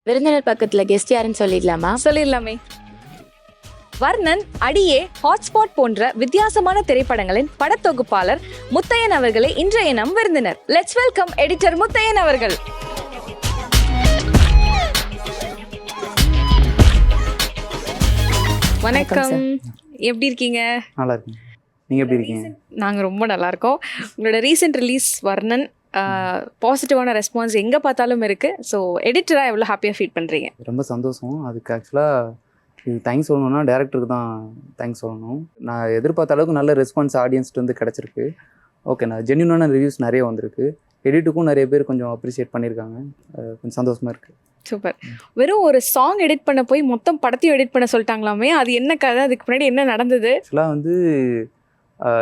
விருந்தினர் பக்கத்துல கெஸ்ட் யாருன்னு சொல்லிடலாமா? சொல்லிடலாமே. வர்ணன், அடியே, ஹாட்ஸ்பாட் போன்ற வித்தியாசமான திரைப்படங்களின் படத்தொகுப்பாளர் முத்தையன் அவர்களே இன்றைய நம் விருந்தினர். லெட்ஸ் வெல்கம் எடிட்டர் முத்தையன் அவர்கள். வணக்கம், எப்படி இருக்கீங்க? நல்லா இருக்கேன். நீங்கள் எப்படி இருக்கீங்க? நாங்கள் ரொம்ப நல்லா இருக்கோம். உங்களோட ரீசெண்ட் ரிலீஸ் வர்ணன் பாசிட்டிவான ரெஸ்பான்ஸ் எங்கே பார்த்தாலும் இருக்குது. ஸோ எடிட்டராக எவ்வளோ ஹாப்பியாக ஃபீல் பண்ணுறீங்க? ரொம்ப சந்தோஷம். அதுக்கு ஆக்சுவலாக இது தேங்க்ஸ் சொல்லணும்னா டேரக்டருக்கு தான் தேங்க்ஸ் சொல்லணும். நான் எதிர்பார்த்த அளவுக்கு நல்ல ரெஸ்பான்ஸ் ஆடியன்ஸ்ட்டு வந்து கிடச்சிருக்கு. ஓகே, நான் ஜென்யூனான ரிவ்யூஸ் நிறைய வந்திருக்கு. எடிட்டுக்கும் நிறைய பேர் கொஞ்சம் அப்ரிஷியேட் பண்ணியிருக்காங்க. கொஞ்சம் சந்தோஷமாக இருக்குது. சூப்பர். வெறும் ஒரு சாங் எடிட் பண்ண போய் மொத்தம் படத்தையும் எடிட் பண்ண சொல்லிட்டாங்களாமே, அது என்ன கதை? அதுக்கு முன்னாடி என்ன நடந்தது? ஆக்சுவலாக வந்து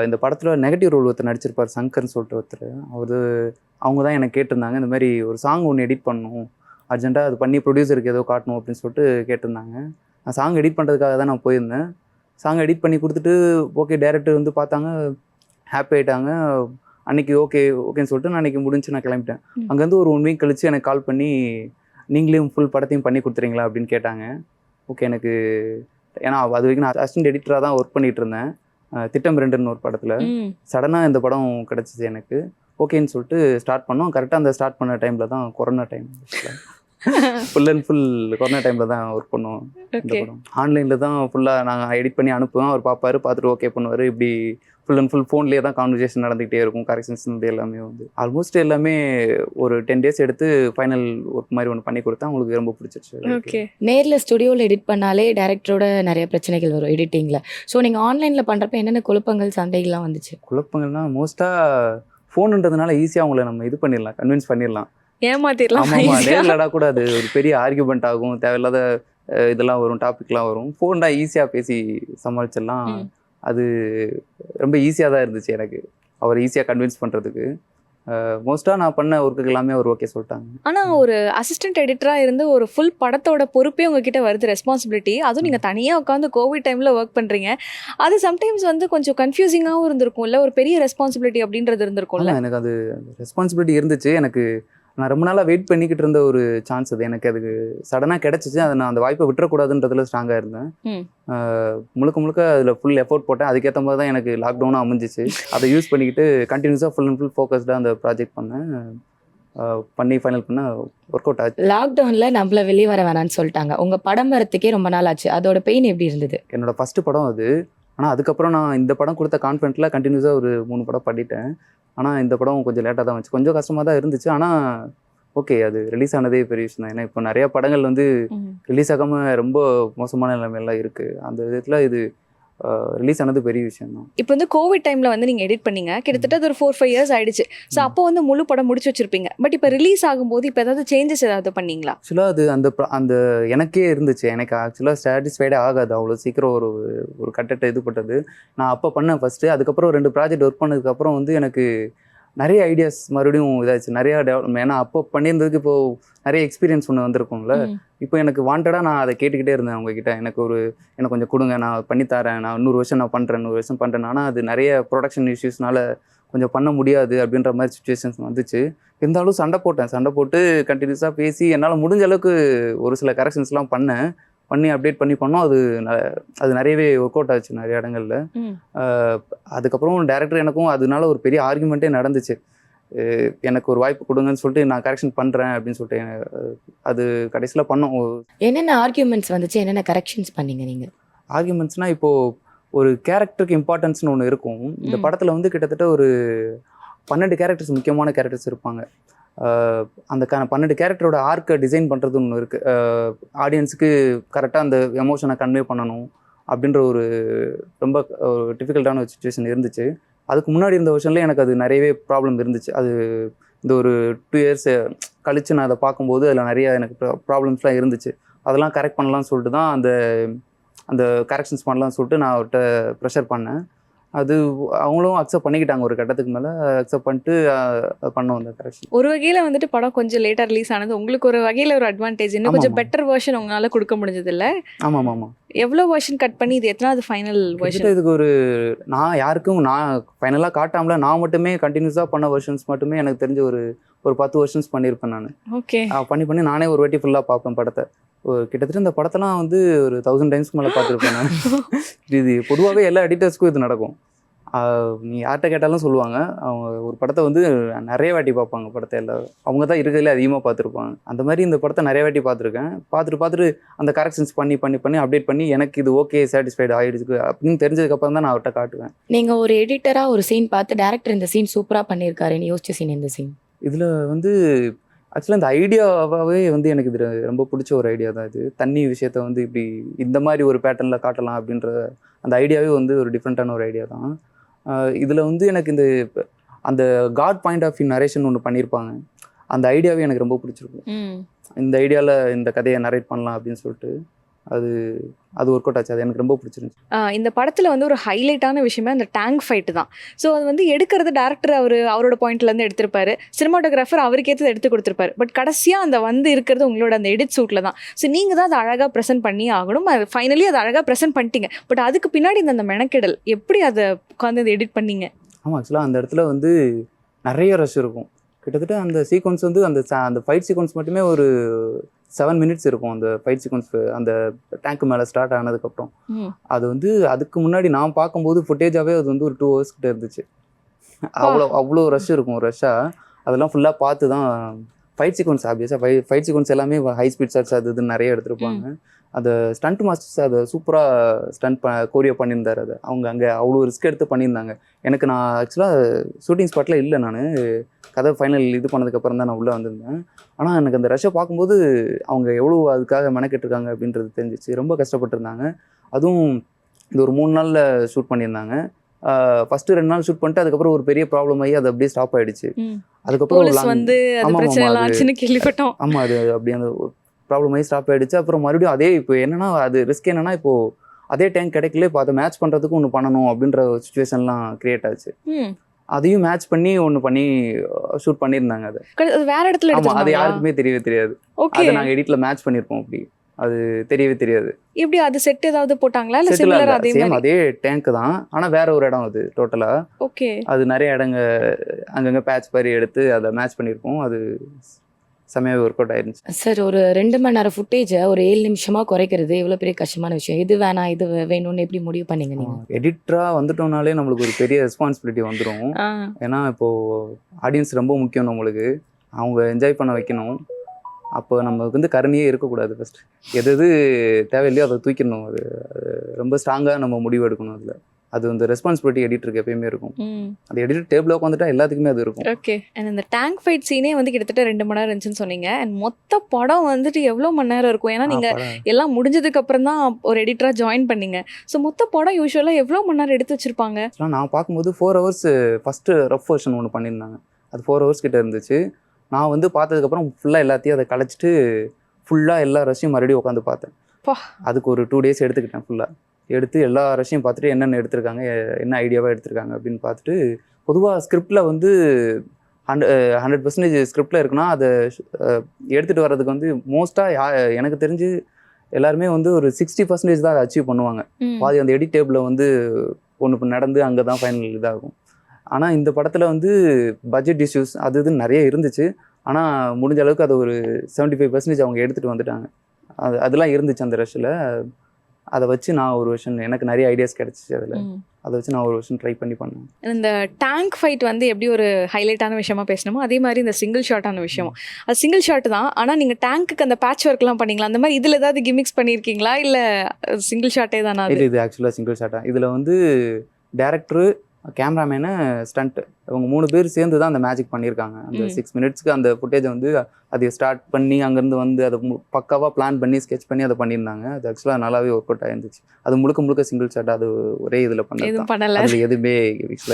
இந்த படத்தில் நெகட்டிவ் ரோல் ஒருத்தர் நடிச்சிருப்பார், சங்கர்னு சொல்லிட்டு ஒருத்தர். அவங்க தான் எனக்கு கேட்டிருந்தாங்க, இந்த மாதிரி ஒரு சாங் ஒன்று எடிட் பண்ணணும், அர்ஜென்ட்டாக அது பண்ணி ப்ரொடியூசருக்கு ஏதோ காட்டணும் அப்படின்னு சொல்லிட்டு கேட்டிருந்தாங்க. நான் சாங் எடிட் பண்ணுறதுக்காக தான் நான் போயிருந்தேன். சாங் எடிட் பண்ணி கொடுத்துட்டு ஓகே, டேரக்டர் வந்து பார்த்தாங்க, ஹாப்பி ஆகிட்டாங்க. அன்றைக்கி ஓகேன்னு சொல்லிட்டு நான் அன்றைக்கி முடிஞ்சு நான் கிளம்பிட்டேன். அங்கேருந்து ஒரு 1 வீக் கழித்து எனக்கு கால் பண்ணி, நீங்களே ஃபுல் படத்தையும் பண்ணி கொடுத்துறீங்களா அப்படின்னு கேட்டாங்க. ஓகே, எனக்கு ஏன்னா அது வரைக்கும் நான் அசிஸ்டன்ட் எடிட்டராக தான் ஒர்க் பண்ணிகிட்டு இருந்தேன். திட்டம் 2ன்னு ஒரு படத்தில். சடனாக இந்த படம் கிடச்சிச்சு எனக்கு. ஓகேன்னு சொல்லிட்டு ஸ்டார்ட் பண்ணோம். கரெக்டாக அந்த ஸ்டார்ட் பண்ண டைமில் தான் corona time. Full and full corona டைமில் தான் ஒர்க் பண்ணுவோம். இந்த படம் ஆன்லைனில் தான் ஃபுல்லாக நாங்கள் எடிட் பண்ணி அனுப்புவோம். அவர் பார்த்துட்டு ஓகே பண்ணுவார். இப்படி ஃபுல் அண்ட் ஃபுல் ஃபோன்லேயே தான் கான்வர்சேஷன் நடந்துகிட்டே இருக்கும். கரெக்ஷன்ஸ் எல்லாமே வந்து ஆல்மோஸ்ட் எல்லாமே ஒரு 10 days எடுத்து ஃபைனல் ஒர்க் மாதிரி ஒன்று பண்ணி கொடுத்தா அவங்களுக்கு ரொம்ப பிடிச்சிருச்சு. ஓகே. நேரில் ஸ்டுடியோவில் எடிட் பண்ணாலே டேரக்டரோட நிறைய பிரச்சனைகள் வரும் எடிட்டிங்கில். ஸோ நீங்கள் ஆன்லைனில் பண்ணுறப்ப என்னென்ன குழப்பங்கள் சண்டைகள்லாம் வந்துச்சு? குழப்பங்கள்னா மோஸ்ட்டாக ஃபோனுன்றதுனால ஈஸியாக அவங்கள நம்ம இது பண்ணிடலாம், கன்வின்ஸ் பண்ணிடலாம், ஏமாத்திடலாம். ஆமாம். நேரில்டா கூட அது ஒரு பெரிய ஆர்கியூமெண்ட் ஆகும், தேவையில்லாத இதெல்லாம் வரும், டாபிக்லாம் வரும். ஃபோன் தான் ஈஸியாக பேசி சமாளிச்சிடலாம். அது ரொம்ப ஈஸியாக தான் இருந்துச்சு எனக்கு, அவர் ஈஸியாக கன்வின்ஸ் பண்ணுறதுக்கு. மோஸ்ட்டாக நான் பண்ண ஒர்க்குக்கு எல்லாமே அவர் ஓகே சொல்லிட்டாங்க. ஆனால் ஒரு அசிஸ்டன்ட் எடிட்டராக இருந்து ஒரு ஃபுல் படத்தோட பொறுப்பே உங்ககிட்ட வருது, ரெஸ்பான்சிபிலிட்டி. அதுவும் நீங்கள் தனியாக உட்காந்து கோவிட் டைமில் ஒர்க் பண்ணுறீங்க. அது சம்டைம்ஸ் வந்து கொஞ்சம் கன்ஃபியூசிங்காகவும் இருந்திருக்கும்ல, ஒரு பெரிய ரெஸ்பான்சிபிலிட்டி அப்படின்றது இருந்திருக்கும்ல. எனக்கு அது ரெஸ்பான்சிபிலிட்டி இருந்துச்சு. எனக்கு நான் ரொம்ப நாளாக வெயிட் பண்ணிக்கிட்டு இருந்த ஒரு சான்ஸ் அது. எனக்கு அதுக்கு சடனாக கிடச்சிச்சு. அதை நான் அந்த வாய்ப்பை விட்டுறக்கூடாதுன்றதுல ஸ்ட்ராங்காக இருந்தேன். முழுக்க அதில் ஃபுல் எஃபோர்ட் போட்டேன். அதுக்கேற்ற மாதிரி தான் எனக்கு லாக்டவுனாக அமைஞ்சிச்சு. அதை யூஸ் பண்ணிக்கிட்டு கண்டினியூஸாக ஃபுல் அண்ட் ஃபுல் ஃபோக்கஸ்டாக அந்த ப்ராஜெக்ட் பண்ணேன். பண்ணி ஃபைனல் பண்ண ஒர்க் அவுட் ஆச்சு. லாக்டவுனில் நம்மள வெளியே வர வேணான்னு சொல்லிட்டாங்க. உங்கள் படம் வரத்துக்கே ரொம்ப நாள் ஆச்சு. அதோட பெயின் எப்படி இருந்தது? என்னோட ஃபஸ்ட்டு படம் அது. ஆனால் அதுக்கப்புறம் நான் இந்த படம் கொடுத்த கான்ஃபிடென்ட்டில் கண்டினியூஸாக ஒரு 3 படம் பண்ணிட்டேன். ஆனால் இந்த படம் கொஞ்சம் லேட்டாக தான் வந்துச்சு. கொஞ்சம் கஷ்டமாக தான் இருந்துச்சு. ஆனால் ஓகே, அது ரிலீஸ் ஆனதே பெரிய விஷயம் தான். ஏன்னா இப்போ நிறையா படங்கள் வந்து ரிலீஸ் ஆகாமல் ரொம்ப மோசமான நிலைமையெல்லாம் இருக்குது. அந்த விதத்தில் இது ரிலீஸ் ஆனது பெரிய விஷயம் தான். இப்போ வந்து கோவிட் டைமில் வந்து நீங்கள் எடிட் பண்ணீங்க, கிட்டத்தட்ட அது ஒரு 4-5 years ஆயிடுச்சு. ஸோ அப்போ வந்து முழு படம் முடிச்சு வச்சிருப்பீங்க. பட் இப்போ ரிலீஸ் ஆகும்போது இப்போ ஏதாவது சேஞ்சஸ் ஏதாவது பண்ணீங்களா? ஆக்சுவலாக அது அந்த எனக்கே இருந்துச்சு. எனக்கு ஆக்சுவலாக சாட்டிஸ்ஃபைடே ஆகாது அவ்வளோ சீக்கிரம் ஒரு கட்டத்தை இது பட்டது. நான் அப்போ பண்ணேன் ஃபஸ்ட்டு. அதுக்கப்புறம் 2 ப்ராஜெக்ட் ஒர்க் பண்ணதுக்கப்புறம் வந்து எனக்கு நிறைய ஐடியாஸ் மறுபடியும் இதாச்சு, நிறையா டெவலப்மெண்ட். ஏன்னா அப்போ பண்ணியிருந்ததுக்கு இப்போது நிறைய எக்ஸ்பீரியன்ஸ் ஒன்று வந்திருக்கும்ல. இப்போ எனக்கு வாண்டடாக நான் அதை கேட்டுக்கிட்டே இருந்தேன் அவங்கக்கிட்ட. எனக்கு கொஞ்சம் கொடுங்க, நான் பண்ணித்தரேன், நான் 100 வருஷம் நான் பண்ணுறேன், 100 வருஷம் பண்ணுறேன். ஆனால் அது நிறைய ப்ரொடக்ஷன் இஷ்யூஸ்னால கொஞ்சம் பண்ண முடியாது அப்படின்ற மாதிரி சுச்சுவேஷன்ஸ் வந்துச்சு. இருந்தாலும் சண்டை போட்டு கண்டினியூஸாக பேசி என்னால் முடிஞ்ச அளவுக்கு ஒரு சில கரெக்ஷன்ஸ்லாம் பண்ணி அப்டேட் பண்ணோம். அது நிறையவே ஒர்க் அவுட் ஆச்சு நிறைய இடங்கள்ல. அதுக்கப்புறம் டேரக்டர் எனக்கும் அதனால ஒரு பெரிய ஆர்குமெண்ட்டே நடந்துச்சு. எனக்கு ஒரு வாய்ப்பு கொடுங்கன்னு சொல்லிட்டு நான் கரெக்ஷன் பண்ணுறேன் அப்படின்னு சொல்லிட்டு அது கடைசியில் பண்ணோம். என்னென்ன ஆர்கியூமெண்ட்ஸ் வந்துச்சு? என்னென்ன கரெக்ஷன்ஸ் பண்ணீங்க நீங்கள்? ஆர்குமெண்ட்ஸ்னால் இப்போது ஒரு கேரக்டருக்கு இம்பார்ட்டன்ஸ்னு ஒன்று இருக்கும். இந்த படத்தில் வந்து கிட்டத்தட்ட ஒரு 12 கேரக்டர்ஸ், முக்கியமான கேரக்டர்ஸ் இருப்பாங்க. அந்த 12 கேரக்டரோட ஆர்க்கை டிசைன் பண்ணுறது ஒன்று இருக்குது. ஆடியன்ஸுக்கு கரெக்டாக அந்த எமோஷனை கன்வே பண்ணணும் அப்படின்ற ஒரு ரொம்ப டிஃபிகல்ட்டான ஒரு சுச்சுவேஷன் இருந்துச்சு. அதுக்கு முன்னாடி இருந்த வருஷன்லேயே எனக்கு அது நிறையவே ப்ராப்ளம் இருந்துச்சு. அது இந்த ஒரு 2 years கழித்து நான் அதை பார்க்கும்போது அதில் நிறைய எனக்கு ப்ராப்ளம்ஸ்லாம் இருந்துச்சு. அதெல்லாம் கரெக்ட் பண்ணலாம்னு சொல்லிட்டு தான் அந்த கரெக்ஷன்ஸ் பண்ணலாம்னு சொல்லிட்டு நான் அவர்கிட்ட ப்ரெஷர் பண்ணேன். அது அவங்களும் அக்செப்ட் பண்ணிக்கிட்டாங்க ஒரு கட்டத்துக்கு மேலே. அக்செப்ட் பண்ணிட்டு பண்ணோம் அந்த கரெக்ஷன். ஒரு வகையில் வந்துட்டு படம் கொஞ்சம் லேட்டாக ரிலீஸ் ஆனது உங்களுக்கு ஒரு வகையில் ஒரு அட்வான்டேஜ், இன்னும் கொஞ்சம் ஆமாம் பெட்டர் வெர்ஷன் உங்களால் கொடுக்க முடிஞ்சது இல்லை? ஆமாம் ஆமாம். எவ்வளோ வெர்ஷன் கட் பண்ணி இது எத்தனாவது ஃபைனல் வெர்ஷன்? இதுக்கு ஒரு நான் ஃபைனலாக காட்டாமல நான் மட்டுமே கண்டினியூஸாக பண்ண வெர்ஷன்ஸ் மட்டுமே எனக்கு தெரிஞ்ச ஒரு 10 வெர்ஷன்ஸ் பண்ணியிருப்பேன் நான். ஓகே. பண்ணி நானே ஒரு வாட்டி ஃபுல்லாக பார்ப்பேன் படத்தை. கிட்டத்தட்ட இந்த படத்தெல்லாம் வந்து ஒரு 1000 டைம்ஸ் மேலே பார்த்துருப்பேன் நான். இது பொதுவாகவே எல்லா எடிட்டர்ஸ்க்கும் இது நடக்கும். நீ யார்கிட்ட கேட்டாலும் சொல்லுவாங்க, அவங்க ஒரு படத்தை வந்து நிறைய வாட்டி பார்ப்பாங்க படத்தை. எல்லாரும் அவங்க தான் இருக்கிறதுலே அதிகமாக பார்த்துருப்பாங்க. அந்த மாதிரி இந்த படத்தை நிறைய வாட்டி பார்த்துருக்கேன். பார்த்துட்டு அந்த கரெக்ஷன்ஸ் பண்ணி அப்டேட் பண்ணி எனக்கு இது ஓகே சாட்டிஸ்ஃபைடு ஆகிடுச்சு அப்படின்னு தெரிஞ்சதுக்கப்புறம் தான் நான் அவர்கிட்ட காட்டுவேன். நீங்கள் ஒரு எடிட்டராக ஒரு சீன் பார்த்து டேரக்டர் இந்த சீன் சூப்பராக பண்ணியிருக்காருன்னு யோசிச்ச சீன் எந்த சீன்? இதில் வந்து ஆக்சுவலாக இந்த ஐடியாவாகவே வந்து எனக்கு இது ரொம்ப பிடிச்ச ஒரு ஐடியா தான். இது தண்ணி விஷயத்த வந்து இப்படி இந்த மாதிரி ஒரு பேட்டர்னில் காட்டலாம் அப்படின்ற அந்த ஐடியாவே வந்து ஒரு டிஃப்ரெண்ட்டான ஒரு ஐடியா தான். இதில் வந்து எனக்கு அந்த god point of view narration ஒன்று பண்ணியிருப்பாங்க. அந்த ஐடியாவே எனக்கு ரொம்ப பிடிச்சிருக்கும். இந்த ஐடியாவில் இந்த கதையை நரேட் பண்ணலாம் அப்படின்னு சொல்லிட்டு அது ஒர்க் அவுட் ஆச்சு. அது எனக்கு ரொம்ப பிடிச்சிருந்துச்சு. இந்த படத்தில் வந்து ஒரு ஹைலைட்டான விஷயமே அந்த டேங்க் ஃபைட்டு தான். ஸோ அது வந்து எடுக்கிறது டேரக்டர் அவரோட பாயிண்ட்லேருந்து எடுத்திருப்பாரு, சினிமாட்டோகிராஃபர் அவருக்கு ஏற்றது எடுத்து கொடுத்துருப்பாரு. பட் கடைசியாக அந்த வந்து இருக்கிறது உங்களோட அந்த எடிட் சூட்டில் தான். ஸோ நீங்கள் தான் அதை அழகாக ப்ரெசென்ட் பண்ணி ஆகணும். அது ஃபைனலி அதை அழகாக ப்ரெசென்ட் பண்ணிட்டீங்க. பட் அதுக்கு பின்னாடி அந்த மெனக்கெடல் எப்படி அதை உட்காந்து அதை எடிட் பண்ணீங்க? ஆமாம், ஆக்சுவலாக அந்த இடத்துல வந்து நிறைய ரஷ் இருக்கும். கிட்டத்தட்ட அந்த சீக்வன்ஸ் வந்து அந்த ஃபைட் சீக்வன்ஸ் மட்டுமே ஒரு 7 minutes இருக்கும். அந்த ஃபைட் சீக்வன்ஸ் அந்த டேங்க் மேலே ஸ்டார்ட் ஆனதுக்கப்புறம் அது வந்து அதுக்கு முன்னாடி நான் பார்க்கும்போது ஃபுட்டேஜாகவே அது வந்து ஒரு 2 hours கிட்ட இருந்துச்சு. அவ்வளோ ரஷ் இருக்கும். ரஷ்ஷாக அதெல்லாம் ஃபுல்லாக பார்த்து தான் ஃபைட் சீக்வன்ஸ் ஆப்வியஸாக ஃபைட் சீக்வன்ஸ் எல்லாமே ஹை ஸ்பீட் ஷாட்ஸ் அது இதுன்னு நிறைய எடுத்திருப்பாங்க. அதை ஸ்டண்ட் மாஸ்டர்ஸ் அதை சூப்பராக கோரியோ பண்ணியிருந்தார். அதை அவங்க அங்கே அவ்வளோ ரிஸ்க் எடுத்து பண்ணியிருந்தாங்க. நான் ஆக்சுவலாக ஷூட்டிங் ஸ்பாட்டில் இல்லை. நான் கதை ஃபைனல் இது பண்ணதுக்கப்புறம் தான் நான் உள்ளே வந்திருந்தேன். ஆனால் எனக்கு அந்த ரஷ்ஷை பார்க்கும்போது அவங்க எவ்வளோ அதுக்காக மெனக்கெட்டுருக்காங்க அப்படின்றது தெரிஞ்சிச்சு. ரொம்ப கஷ்டப்பட்டுருந்தாங்க. அதுவும் இது ஒரு 3 நாளில் ஷூட் பண்ணியிருந்தாங்க. ஃபஸ்ட்டு 2 நாள் ஷூட் பண்ணிட்டு அதுக்கப்புறம் ஒரு பெரிய ப்ராப்ளம் ஆகி அது அப்படியே ஸ்டாப் ஆகிடுச்சு. அதுக்கப்புறம் வந்து கேள்விப்பட்டோம். ஆமாம், அது அப்படி அந்த ப்ராப்ளம் ஆகி ஸ்டாப் ஆகிடுச்சு. அப்புறம் மறுபடியும் அதே இப்போ என்னென்னா அது ரிஸ்க் என்னென்னா இப்போது அதே டேங்க் கிடைக்கல, இப்போ அதை மேட்ச் பண்ணுறதுக்கு ஒன்று பண்ணணும் அப்படின்ற ஒரு சுச்சுவேஷன்லாம் க்ரியேட் ஆச்சு. அதையும் மேட்ச் பண்ணி ஷூட் பண்ணியிருந்தாங்க. அது வேற இடத்துல அது யாருக்குமே தெரியவே தெரியாது. அதை நாங்கள் எடிட்டில் மேட்ச் பண்ணியிருப்போம். அப்படி அது தெரியவே தெரியாது. எப்படி அது செட் ஏதாவது போட்டாங்களா இல்லை சிமிலர் அதே டேங்க் தான், ஆனால் வேற ஒரு இடம் அது டோட்டலாக. ஓகே. அது நிறைய இடங்க அங்கங்கே பேட்ச் மாதிரி எடுத்து அதை மேட்ச் பண்ணியிருப்போம். அது செமையாக ஒர்க் அவுட் ஆயிருந்துச்சு. சார், ஒரு 2 மணி நேரம் ஃபுட்டேஜை ஒரு 7 நிமிஷமாக குறைக்கிறது எவ்வளோ பெரிய கஷ்டமான விஷயம். இது வேணாம் இது வேணும்னு எப்படி முடிவு பண்ணீங்க நீங்கள்? எடிட்டராக வந்துட்டோம்னாலே நம்மளுக்கு ஒரு பெரிய ரெஸ்பான்சிபிலிட்டி வந்துடும். ஏன்னா இப்போது ஆடியன்ஸ் ரொம்ப முக்கியம் நம்மளுக்கு. அவங்க என்ஜாய் பண்ண வைக்கணும். அப்போ நமக்கு வந்து கருணையே இருக்கக்கூடாது. ஃபஸ்ட்டு எது தேவையில்லையோ அதை தூக்கிடணும். அது ரொம்ப ஸ்ட்ராங்காக நம்ம முடிவு எடுக்கணும். அது அந்த ரெஸ்பான்சிபிலிட்டி எடிட்டருக்கு எப்பயுமே இருக்கும். அது எடிட்டர் டேபிளில் உட்காந்துட்டா எல்லாத்துக்குமே அது இருக்கும். ஓகே. அண்ட் இந்த டேங்க் ஃபைட் சீனே வந்து கிட்டத்தட்ட 2 மணி நேரம் இருந்துச்சுன்னு சொன்னீங்க. அண்ட் மொத்த படம் வந்துட்டு எவ்வளோ மணி நேரம் இருக்கும்? ஏன்னா நீங்கள் எல்லாம் முடிஞ்சதுக்கு அப்புறம் தான் ஒரு எடிட்டராக ஜாயின் பண்ணீங்க. ஸோ மொத்த படம் யூஸ்வலாக எவ்வளோ மணி நேரம் எடுத்து வச்சிருப்பாங்க? நான் பார்க்கும்போது 4 hours ஃபஸ்ட்டு ரஃப் வெர்ஷன் ஒன்று பண்ணியிருந்தாங்க. அது 4 hours கிட்ட இருந்துச்சு. நான் வந்து பார்த்ததுக்கப்புறம் ஃபுல்லாக எல்லாத்தையும் அதை கலைச்சிட்டு ஃபுல்லாக எல்லா ரஷ்ஷையும் மறுபடியும் உட்காந்து பார்த்தேன். அதுக்கு ஒரு 2 days எடுத்துக்கிட்டேன். ஃபுல்லாக எடுத்து எல்லா ரஷ்ஷையும் பார்த்துட்டு என்னென்ன எடுத்திருக்காங்க, என்ன ஐடியாவாக எடுத்திருக்காங்க அப்படின்னு பார்த்துட்டு, பொதுவாக ஸ்கிரிப்டில் வந்து 100% ஸ்கிரிப்டில் இருக்குன்னா அதை எடுத்துகிட்டு வர்றதுக்கு வந்து மோஸ்ட்டாக எனக்கு தெரிஞ்சு எல்லாருமே வந்து ஒரு 60% தான் அதை அச்சீவ் பண்ணுவாங்க. பாதி அந்த எடிட் டேபிளில் வந்து ஒன்று நடந்து அங்கே தான் ஃபைனல் இதாகும். ஆனால் இந்த படத்தில் வந்து பட்ஜெட் இஷ்யூஸ் அது இதுன்னு நிறைய இருந்துச்சு. ஆனால் முடிஞ்ச அளவுக்கு அதை ஒரு 75% அவங்க எடுத்துகிட்டு வந்துட்டாங்க. அதெல்லாம் இருந்துச்சு அந்த ரஷ்ஷில். அதை வச்சு நான் ஒரு வருஷன் எனக்கு நிறைய ஐடியாஸ் கிடச்சிச்சு. அதை வச்சு நான் ஒரு வருஷம் ட்ரை பண்ணேன். இந்த டேங்க் ஃபைட் வந்து எப்படி ஒரு ஹைலைட்டான விஷயமா பேசணுமோ அதே மாதிரி இந்த சிங்கிள் ஷாட்டான விஷயம். அது சிங்கிள் ஷாட் தான், ஆனால் நீங்கள் டேங்க்குக்கு அந்த பேட்ச் ஒர்க்லாம் பண்ணிங்களா? அந்த மாதிரி இதில் ஏதாவது கிமிக்ஸ் பண்ணியிருக்கீங்களா இல்லை சிங்கிள் ஷாட்டே தானா? இது ஆக்சுவலாக சிங்கிள் ஷாட்டா. இதில் வந்து டேரக்டரு, கேமராமேனு, ஸ்டண்ட் இவங்க 3 பேர் சேர்ந்து தான் அந்த மேஜிக் பண்ணியிருக்காங்க. அந்த 6 minutesக்கு அந்த ஃபுட்டேஜை வந்து அதை ஸ்டார்ட் பண்ணி அங்கேருந்து வந்து அதை பக்காவாக பிளான் பண்ணி ஸ்கெட்ச் பண்ணி அதை பண்ணியிருந்தாங்க. அது ஆக்சுவலாக நல்லாவே ஒர்க் அவுட் ஆயிருந்துச்சு. அது முழுக்க சிங்கிள் ஷாட். அது ஒரே இதில் பண்ணல, எதுவுமே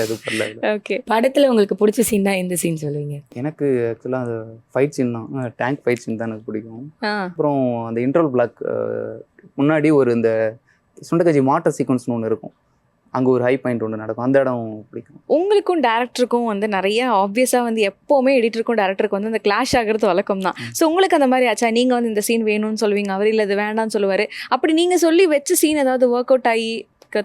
எதுவும் பண்ணல. ஓகே. படத்தில் உங்களுக்கு பிடிச்ச சீன் தான் எந்த சீன் சொல்லுவீங்க? எனக்கு ஆக்சுவலாக அந்த ஃபைட் சீன் தான், டேங்க் ஃபைட் சீன் தான் எனக்கு பிடிக்கும். அப்புறம் அந்த இன்டர்வல் பிளாக் முன்னாடி ஒரு இந்த சுண்டக்காஜி மாட்டர் சீக்வன்ஸ்னு ஒன்று இருக்கும். அங்கே ஒரு ஹை பாயிண்ட் ஒன்று நடக்கும், அந்த இடம் பிடிக்கும். உங்களுக்கும் டேரக்டருக்கும் வந்து நிறைய ஆப்வியஸாக வந்து எப்போவுமே எடிட்டருக்கும் டேரக்டருக்கு வந்து அந்த கிளாஷ் ஆகிறது வழக்கம் தான். ஸோ உங்களுக்கு அந்த மாதிரி ஆச்சா? நீங்கள் வந்து இந்த சீன் வேணும்னு சொல்லுவீங்க, அவர் இல்லை இது வேண்டாம்னு சொல்லுவார். அப்படி நீங்கள் சொல்லி வச்ச சீன் ஏதாவது ஒர்க் அவுட் ஆகி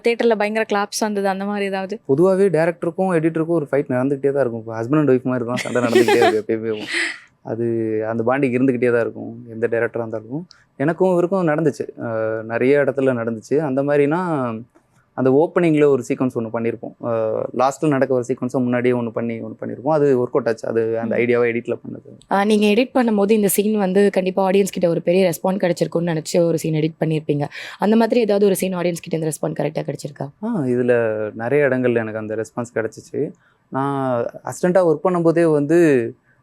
தேட்டரில் பயங்கர கிளாப்ஸ் வந்தது அந்த மாதிரி ஏதாவது? பொதுவாகவே டேரக்டருக்கும் எடிட்டருக்கும் ஒரு ஃபைட் நடந்துக்கிட்டே தான் இருக்கும். இப்போ ஹஸ்பண்ட் அண்ட் ஒய்ஃப் மாதிரி தான் சண்டை நடந்துக்கிட்டே இருக்கும் எப்பயுமே. அது அந்த பாண்டிங் இருந்துக்கிட்டே தான் இருக்கும் எந்த டேரக்டராக இருந்தாலும். எனக்கும் இவருக்கும் நடந்துச்சு, நிறைய இடத்துல நடந்துச்சு. அந்த மாதிரினா அந்த ஓப்பனிங்கில் ஒரு சீக்வன்ஸ் ஒன்று பண்ணியிருப்போம், லாஸ்ட்டில் நடக்க ஒரு சீக்வன்ஸும் முன்னாடியே ஒன்று பண்ணியிருப்போம். அது ஒர்க் அவுட் ஆச்சு. அது அந்த ஐடியாவை எடிட்டில் பண்ணது. நீங்கள் எடிட் பண்ணும்போது இந்த சீன் வந்து கண்டிப்பாக ஆடியன்ஸ் கிட்ட ஒரு பெரிய ரெஸ்பான்ஸ் கிடைச்சிருக்கும்னு நினச்சி ஒரு சீன் எடிட் பண்ணியிருப்பீங்க. அந்த மாதிரி ஏதாவது ஒரு சீன் ஆடியன்ஸ் கிட்ட இந்த ரெஸ்பான்ஸ் கரெக்டாக கிடைச்சிருக்கா? இதில் நிறைய இடங்கள்ல எனக்கு அந்த ரெஸ்பான்ஸ் கிடச்சிச்சு. நான் அசிஸ்டண்ட்டாக ஒர்க் பண்ணும்போதே வந்து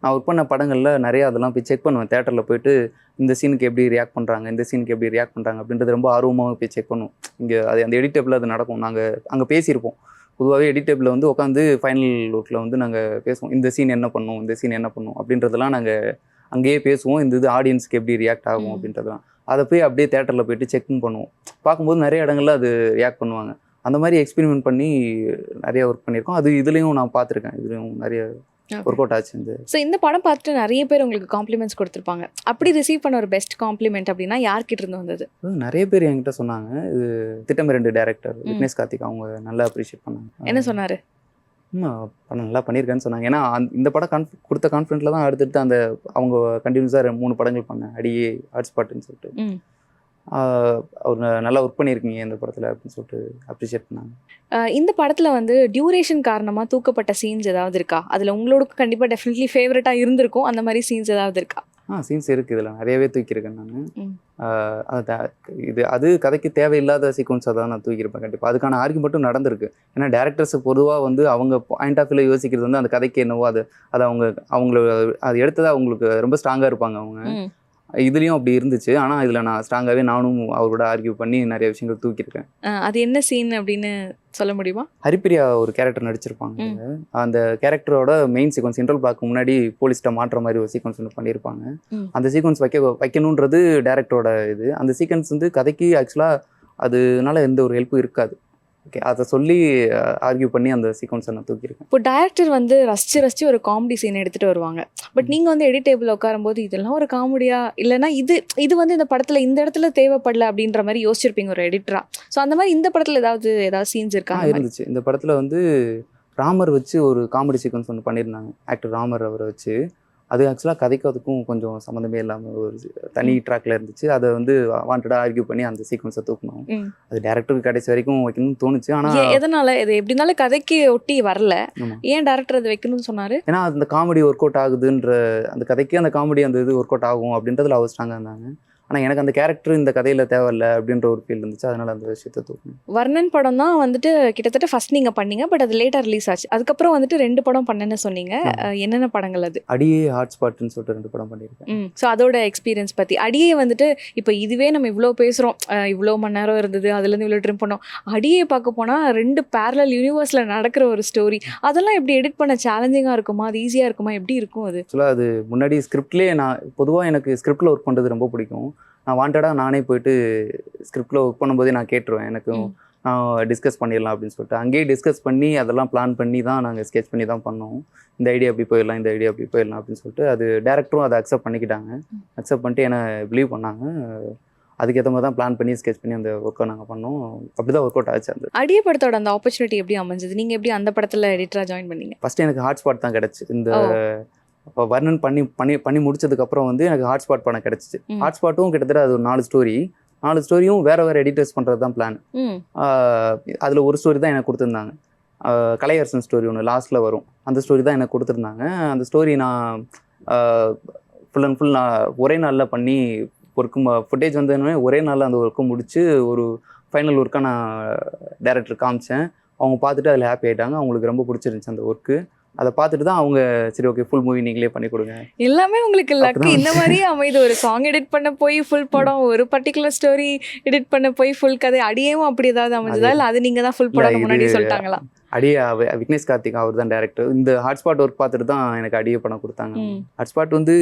நான் ஒர்க் பண்ண படங்களில் நிறைய அதெல்லாம் போய் செக் பண்ணுவேன். தேட்டரில் போயிட்டு இந்த சீனுக்கு எப்படி ரியாக்ட் பண்ணுறாங்க, இந்த சீனுக்கு எப்படி ரியாக்ட் பண்ணுறாங்க அப்படின்றது ரொம்ப ஆர்வமாக போய் செக் பண்ணுவோம். இங்கே அது அந்த எடிட்டபிள் அது நடக்கும். நாங்கள் அங்கே பேசியிருப்போம். பொதுவாகவே எடிட்டபிளில் வந்து உட்காந்து ஃபைனல் ஒர்க்கில் வந்து நாங்கள் பேசுவோம், இந்த சீன் என்ன பண்ணும், இந்த சீன் என்ன பண்ணும் அப்படின்றதெல்லாம் நாங்கள் அங்கேயே பேசுவோம். இந்த இது ஆடியன்ஸ்க்கு எப்படி ரியாக்ட் ஆகும் அப்படின்றதெல்லாம் அதை போய் அப்படியே தேட்டரில் போயிட்டு செக்இன் பண்ணுவோம். பார்க்கும்போது நிறைய இடங்களில் அது ரியாக்ட் பண்ணுவாங்க. அந்த மாதிரி எக்ஸ்பெரிமெண்ட் பண்ணி நிறைய ஒர்க் பண்ணியிருக்கோம். அது இதுலேயும் நான் பார்த்துருக்கேன், இதுலேயும் நிறைய ஒர்க் அவுட் ஆச்சு. ஸோ இந்த படம் பார்த்துட்டு நிறைய பேர் உங்களுக்கு காம்ப்ளிமெண்ட்ஸ் கொடுத்துருப்பாங்க. அப்படி ரிசீவ் பண்ண ஒரு பெஸ்ட் காம்ப்ளிமெண்ட் அப்படின்னா யார்கிட்ட இருந்து வந்தது? நிறைய பேர் என்கிட்ட சொன்னாங்க. இது திட்டம் 2 டேரக்டர் விக்னேஷ் கார்த்திக், அவங்க நல்லா அப்ரிஷியேட் பண்ணாங்க. என்ன சொன்னார்? படம் நல்லா பண்ணியிருக்கேன்னு சொன்னாங்க. ஏன்னா இந்த படம் கொடுத்த கான்ஃபிடென்ட்ல தான் அடுத்தடுத்து அந்த அவங்க கண்டினியூஸாக 3 படங்கள் பண்ணேன், அடியே, ஹாட்ஸ்பாட்னு சொல்லிட்டு. அவர் நல்லா ஒர்க் பண்ணியிருக்கீங்க இந்த படத்தில் அப்படின்னு சொல்லிட்டு அப்ரிஷியேட் பண்ணாங்க. இந்த படத்தில் வந்து டியூரேஷன் காரணமாக தூக்கப்பட்ட சீன்ஸ் ஏதாவது இருக்கா? அதில் உங்களோட கண்டிப்பாக டெஃபினெட்லி ஃபேவரட்டாக இருந்திருக்கும். அந்த மாதிரி சீன்ஸ் ஏதாவது இருக்கா? சீன்ஸ் இருக்குது, இதில் நிறையவே தூக்கியிருக்கேன் நான். அது கதைக்கு தேவையில்லாத சீக்வன்ஸாக தான் நான் தூக்கியிருப்பேன் கண்டிப்பாக. அதுக்கான ஆர்கியூமெண்ட்டும் நடந்திருக்கு. ஏன்னா டேரக்டர்ஸ் பொதுவாக வந்து அவங்க பாயிண்ட் ஆஃப் வியூவில் யோசிக்கிறது வந்து அந்த கதைக்கு என்னவோ அது அவங்கள அது எடுத்ததாக அவங்களுக்கு ரொம்ப ஸ்ட்ராங்காக இருப்பாங்க அவங்க. இதுலேயும் அப்படி இருந்துச்சு. ஆனால் இதில் நான் ஸ்ட்ராங்காகவே நானும் அவரோட ஆர்கியூ பண்ணி நிறைய விஷயங்கள் தூக்கியிருக்கேன். அது என்ன சீன் அப்படின்னு சொல்ல முடியுமா? ஹரிப்பிரியா ஒரு கேரக்டர் நடிச்சிருப்பாங்க. அந்த கேரக்டரோட மெயின் சீக்வன்ஸ் இன்ட்ரோல் பார்க்க முன்னாடி போலீஸ்ட்டை மாற்ற மாதிரி ஒரு சீக்வன்ஸ் ஒன்று பண்ணியிருப்பாங்க. அந்த சீக்வன்ஸ் வைக்கணுன்றது டேரக்டரோட இது. அந்த சீக்வன்ஸ் வந்து கதைக்கு ஆக்சுவலாக அதனால எந்த ஒரு ஹெல்ப்பும் இருக்காது. ஓகே, அதை சொல்லி ஆர்கியூ பண்ணி அந்த சீக்வன்ஸை நான் தூக்கியிருக்கேன். இப்போ டேரக்டர் வந்து ரசிச்சு ஒரு காமெடி சீன் எடுத்துகிட்டு வருவாங்க. பட் நீங்கள் வந்து எடிட் டேபிள் உட்காரும்போது இதெல்லாம் ஒரு காமெடியா, இல்லைனா இது வந்து இந்த படத்தில் இந்த இடத்துல தேவைப்படல அப்படின்ற மாதிரி யோசிச்சிருப்பீங்க ஒரு எடிட்டரா. ஸோ அந்த மாதிரி இந்த படத்தில் ஏதாவது சீன்ஸ் இருக்கா? இருந்துச்சு. இந்த படத்தில் வந்து ராமர் வச்சு ஒரு காமெடி சீக்வன்ஸ் ஒன்று பண்ணியிருந்தாங்க, ஆக்டர் ராமர் அவரை வச்சு. அது ஆக்சுவலாக கதைக்கு அதுக்கும் கொஞ்சம் சம்மந்தமே இல்லாமல் ஒரு தனி ட்ராக்ல இருந்துச்சு. அதை வந்து வாண்டடாக ஆர்கியூ பண்ணி அந்த சீக்வன்ஸை தூக்கணும். அது டேரக்டருக்கு கடைசி வரைக்கும் வைக்கணும்னு தோணுச்சு. ஆனால் எதனால இது எப்படினாலும் கதைக்கு ஒட்டி வரல, ஏன் டேரக்டர் அதை வைக்கணும்னு சொன்னார்? ஏன்னா அந்த காமெடி ஒர்க் அவுட் ஆகுதுன்ற, அந்த கதைக்கு அந்த காமெடி அந்த இது ஒர்க் அவுட் ஆகும் அப்படின்றதுல அவர் ஸ்ட்ராங்காக இருந்தாங்க. ஆனால் எனக்கு அந்த கேரக்டர் இந்த கதையில் தேவையில்ல அப்படின்ற ஒரு ஃபீல் இருந்துச்சு. அதனால் அந்த விஷயத்தை தூக்கணும். வர்ணன் படம் தான் வந்துட்டு கிட்டத்தட்ட ஃபர்ஸ்ட் நீங்கள் பண்ணீங்க, பட் அது லேட்டாக ரிலீஸ் ஆச்சு. அதுக்கப்புறம் வந்துட்டு 2 படம் பண்ணேன்னு சொன்னீங்க. என்னென்ன படங்கள் அது? அடியே, ஹாட்ஸ்பாட்னு சொல்லிட்டு 2 படம் பண்ணியிருக்கேன். ஸோ அதோட எக்ஸ்பீரியன்ஸ் பற்றி. அடியே வந்துட்டு இப்போ இதுவே நம்ம இவ்வளோ பேசுகிறோம், இவ்வளோ மணி நேரம் இருந்தது, அதுலேருந்து இவ்வளோ ட்ரிம் பண்ணோம். அடியே பார்க்க போனால் 2 பேரலல் யூனிவர்ஸில் நடக்கிற ஒரு ஸ்டோரி. அதெல்லாம் எப்படி எடிட் பண்ண சேலஞ்சிங்காக இருக்குமா, அது ஈஸியாக இருக்குமா, எப்படி இருக்கும் அது? ஆக்சுவலாக அது முன்னாடி ஸ்கிரிப்ட்லேயே நான் பொதுவாக எனக்கு ஸ்கிரிப்டில் ஒர்க் பண்ணுறது ரொம்ப பிடிக்கும். நான் வாண்டடாக நானே போயிட்டு ஸ்கிரிப்டில் ஒர்க் பண்ணும்போதே நான் கேட்டுருவேன், எனக்கு நான் டிஸ்கஸ் பண்ணிடலாம் அப்படின்னு சொல்லிட்டு. அங்கேயே டிஸ்கஸ் பண்ணி அதெல்லாம் பிளான் பண்ணி தான் நாங்கள் ஸ்கெச் பண்ணி தான் பண்ணோம். இந்த ஐடியா அப்படி போயிடலாம், இந்த ஐடியா அப்படி போயிடலாம் அப்படின்னு சொல்லிட்டு. அது டேரக்டரும் அதை அக்செப்ட் பண்ணிக்கிட்டாங்க. அக்செப்ட் பண்ணிட்டு என்னை பிலீவ் பண்ணாங்க. அதுக்கேற்ற மாதிரி தான் பிளான் பண்ணி ஸ்கெச் பண்ணி அந்த ஒர்க்கை நாங்கள் பண்ணோம். அப்படி தான் ஒர்க் அவுட் ஆச்சு. அந்த அடியே படத்தோட அந்த ஆப்பர்ச்சுனிட்டி எப்படி அமைஞ்சது? நீங்கள் எப்படி அந்த படத்தில் எடிட்டராக ஜாயின் பண்ணீங்க? ஃபஸ்ட்டு எனக்கு ஹாட்ஸ்பாட் தான் கிடச்சி. இந்த இப்போ வர்ணன் பண்ணி முடிச்சதுக்கப்புறம் வந்து எனக்கு ஹாட்ஸ்பாட் படம் கிடச்சிச்சு. ஹாட்ஸ்பாட்டும் கிட்டத்தட்ட அது ஒரு 4 ஸ்டோரியும் வேறு எடிட்டர்ஸ் பண்ணுறது தான் பிளான். அதில் ஒரு ஸ்டோரி தான் எனக்கு கொடுத்துருந்தாங்க. கலையரசன் ஸ்டோரி ஒன்று லாஸ்ட்டில் வரும், அந்த ஸ்டோரி தான் எனக்கு கொடுத்துருந்தாங்க. அந்த ஸ்டோரி நான் ஃபுல் அண்ட் ஃபுல் நான் ஒரே நாளில் பண்ணி ஃபுட்டேஜ் வந்து ஒரே நாளில் அந்த ஒர்க்கை முடித்து ஒரு ஃபைனல் ஒர்க்காக நான் டேரக்டர் காமிச்சேன். அவங்க பார்த்துட்டு அதில் ஹாப்பி ஆகிட்டாங்க. அவங்களுக்கு ரொம்ப பிடிச்சிருந்துச்சி அந்த ஒர்க்கு. அதை பார்த்துட்டு தான் அவங்க சரி ஓகே ஃபுல் மூவி நீங்களே பண்ணி கொடுங்க. எல்லாமே உங்களுக்கு லக்கு இந்த மாதிரியே அமைது. ஒரு சாங் எடிட் பண்ண போய் ஃபுல் படம், ஒரு பர்டிகுலர் ஸ்டோரி எடிட் பண்ண போய் ஃபுல் கதை. அடியேவும் அப்படி ஏதாவது அமைஞ்சதா, இல்லை அது நீங்கள் தான் ஃபுல் படம் முன்னாடி சொல்லிட்டாங்களா? அடியே விக்னேஷ் கார்த்திக் அவர் தான் டேரக்டர். இந்த ஹாட்ஸ்பாட் ஒர்க் பார்த்துட்டு தான் எனக்கு அடியே படம் கொடுத்தாங்க. ஹாட்ஸ்பாட் வந்து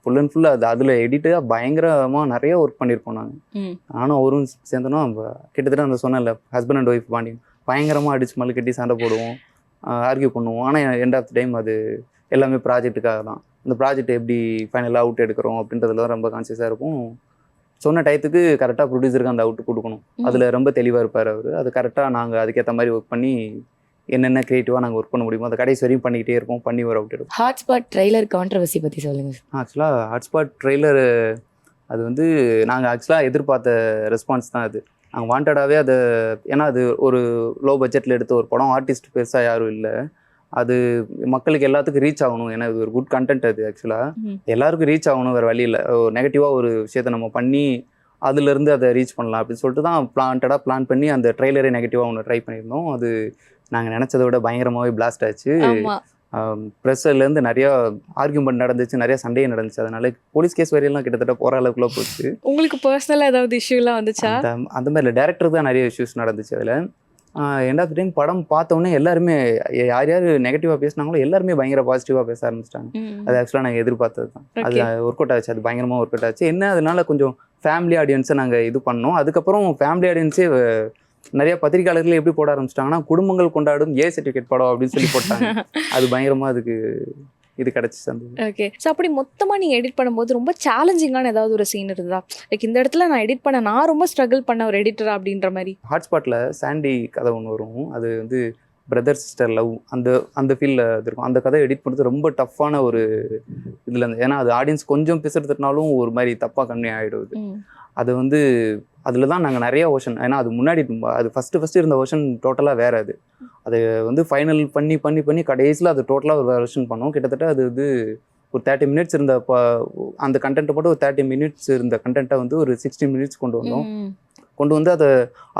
ஃபுல் அண்ட் ஃபுல் அதில் எடிட்டாக பயங்கரமாக நிறைய ஒர்க் பண்ணியிருப்போம் நாங்கள். நானும் அவரும் சேர்ந்தோன்னா கிட்டத்தட்ட அந்த சொன்னேன்ல ஹஸ்பண்ட் அண்ட் ஒய்ஃப் பயங்கரமாக அடிச்சு மல்லு கட்டி சண்டை போடுவோம், ஆர்கியூ பண்ணுவோம். ஆனால் எண்ட் ஆஃப் த டைம் அது எல்லாமே ப்ராஜெக்ட்டுக்காக தான். இந்த ப்ராஜெக்ட் எப்படி ஃபைனலாக அவுட் எடுக்கிறோம் அப்படின்றதுல ரொம்ப கான்சியஸாக இருக்கும். சொன்ன டயத்துக்கு கரெக்டாக ப்ரொடியூசருக்கு அந்த அவுட் கொடுக்கணும், அதில் ரொம்ப தெளிவாக இருப்பார் அவர். அது கரெக்டாக நாங்கள் அதுக்கேற்ற மாதிரி ஒர்க் பண்ணி என்னென்ன க்ரியேட்டிவாக நாங்கள் ஒர்க் பண்ண முடியுமோ அதை கடைசி வரையும் பண்ணிக்கிட்டே இருப்போம், பண்ணி ஒரு அவுட் எடுப்போம். ஹாட்ஸ்பாட் ட்ரெய்லர் கான்ட்ரவர்சி பற்றி சொல்லுங்கள். ஆக்சுவலாக ஹாட்ஸ்பாட் ட்ரெய்லர் அது வந்து நாங்கள் ஆக்சுவலாக எதிர்பார்த்த ரெஸ்பான்ஸ் தான் அது. நாங்கள் வாண்டடாகவே அதை, ஏன்னா அது ஒரு லோ பட்ஜெட்டில் எடுத்த ஒரு படம், ஆர்டிஸ்ட் பெருசாக யாரும் இல்லை, அது மக்களுக்கு எல்லாத்துக்கும் ரீச் ஆகணும். ஏன்னா இது ஒரு குட் கண்டென்ட், அது ஆக்சுவலாக எல்லாருக்கும் ரீச் ஆகணும், வேறு வழி இல்லை. நெகட்டிவாக ஒரு விஷயத்தை நம்ம பண்ணி அதுலேருந்து அதை ரீச் பண்ணலாம் அப்படின்னு சொல்லிட்டு தான் பிளான் பண்ணி அந்த ட்ரெய்லரே நெகட்டிவாக ஒன்று ட்ரை பண்ணியிருந்தோம். அது நாங்கள் நினச்சதை விட பயங்கரமாகவே பிளாஸ்ட் ஆச்சு. ப்ரெஸ்ஸர்லேருந்து நிறையா ஆர்கியூமெண்ட் நடந்துச்சு, நிறையா சண்டையே நடந்துச்சு. அதனால போலீஸ் கேஸ் வரையெல்லாம் கிட்டத்தட்ட போகிற அளவுக்குள்ள போச்சு. உங்களுக்கு பர்சனலாக ஏதாவது இஷ்யூலாம் வந்துச்சா? அந்த மாதிரி இல்லை, டேரக்டருக்கு தான் நிறைய இஷ்யூஸ் நடந்துச்சு. அதில் எண்ட் ஆஃப் த டைம் படம் பார்த்தோன்னே எல்லாருமே யார் யார் நெகட்டிவாக பேசினாங்களோ எல்லாருமே பயங்கர பாசிட்டிவாக பேச ஆரம்பிச்சிட்டாங்க. அது ஆக்சுவலாக நாங்கள் எதிர்பார்த்தது தான். அது ஒர்க் அவுட் ஆச்சு, அது பயங்கரமாக ஒர்க் அவுட் ஆச்சு. என்ன அதனால கொஞ்சம் ஃபேமிலி ஆடியன்ஸை நாங்கள் இது பண்ணோம். அதுக்கப்புறம் ஃபேமிலி ஆடியன்ஸே நிறைய பத்திரிகையாளர்கள் எப்படி போட ஆரம்பிச்சிட்டாங்கன்னா, குடும்பங்கள் கொண்டாடும் ஏ சர்டிஃபிகேட் படம் அப்படின்னு சொல்லி போட்டாங்க. அது பயங்கரமாக அதுக்கு இது கிடச்சிச்சு அந்த. ஓகே. ஸோ அப்படி மொத்தமாக நீங்கள் எடிட் பண்ணும்போது ரொம்ப சேலஞ்சிங்கான ஏதாவது ஒரு சீன் இருந்தா, லைக் இந்த இடத்துல நான் எடிட் பண்ண நான் ரொம்ப ஸ்ட்ரகிள் பண்ண ஒரு எடிட்டரா அப்படின்ற மாதிரி? ஹாட்ஸ்பாட்டில் சாண்டி கதை ஒன்று வரும், அது வந்து பிரதர் சிஸ்டர் லவ் அந்த ஃபீல்டில் இருக்கும். அந்த கதை எடிட் பண்ணுறது ரொம்ப டஃப்பான ஒரு இதில் இருந்து, ஏன்னா அது ஆடியன்ஸ் கொஞ்சம் பேசுறதுனாலும் ஒரு மாதிரி தப்பாக கம்மி ஆகிடுது. அது வந்து அதில் தான் நாங்கள் நிறைய ஓஷன், ஏன்னா அது முன்னாடி அது ஃபஸ்ட்டு இருந்த ஓஷன் டோட்டலாக வேறு. அது வந்து ஃபைனல் பண்ணி கடைசியில் அது டோட்டலாக ஒரு வெர்ஷன் பண்ணோம். கிட்டத்தட்ட அது வந்து ஒரு 30 மினிட்ஸ் இருந்த அந்த கண்டென்ட்டை போட்டு ஒரு 30 மினிட்ஸ் இருந்த கண்டென்ட்டை வந்து ஒரு 60 மினிட்ஸ் கொண்டு வந்து அதை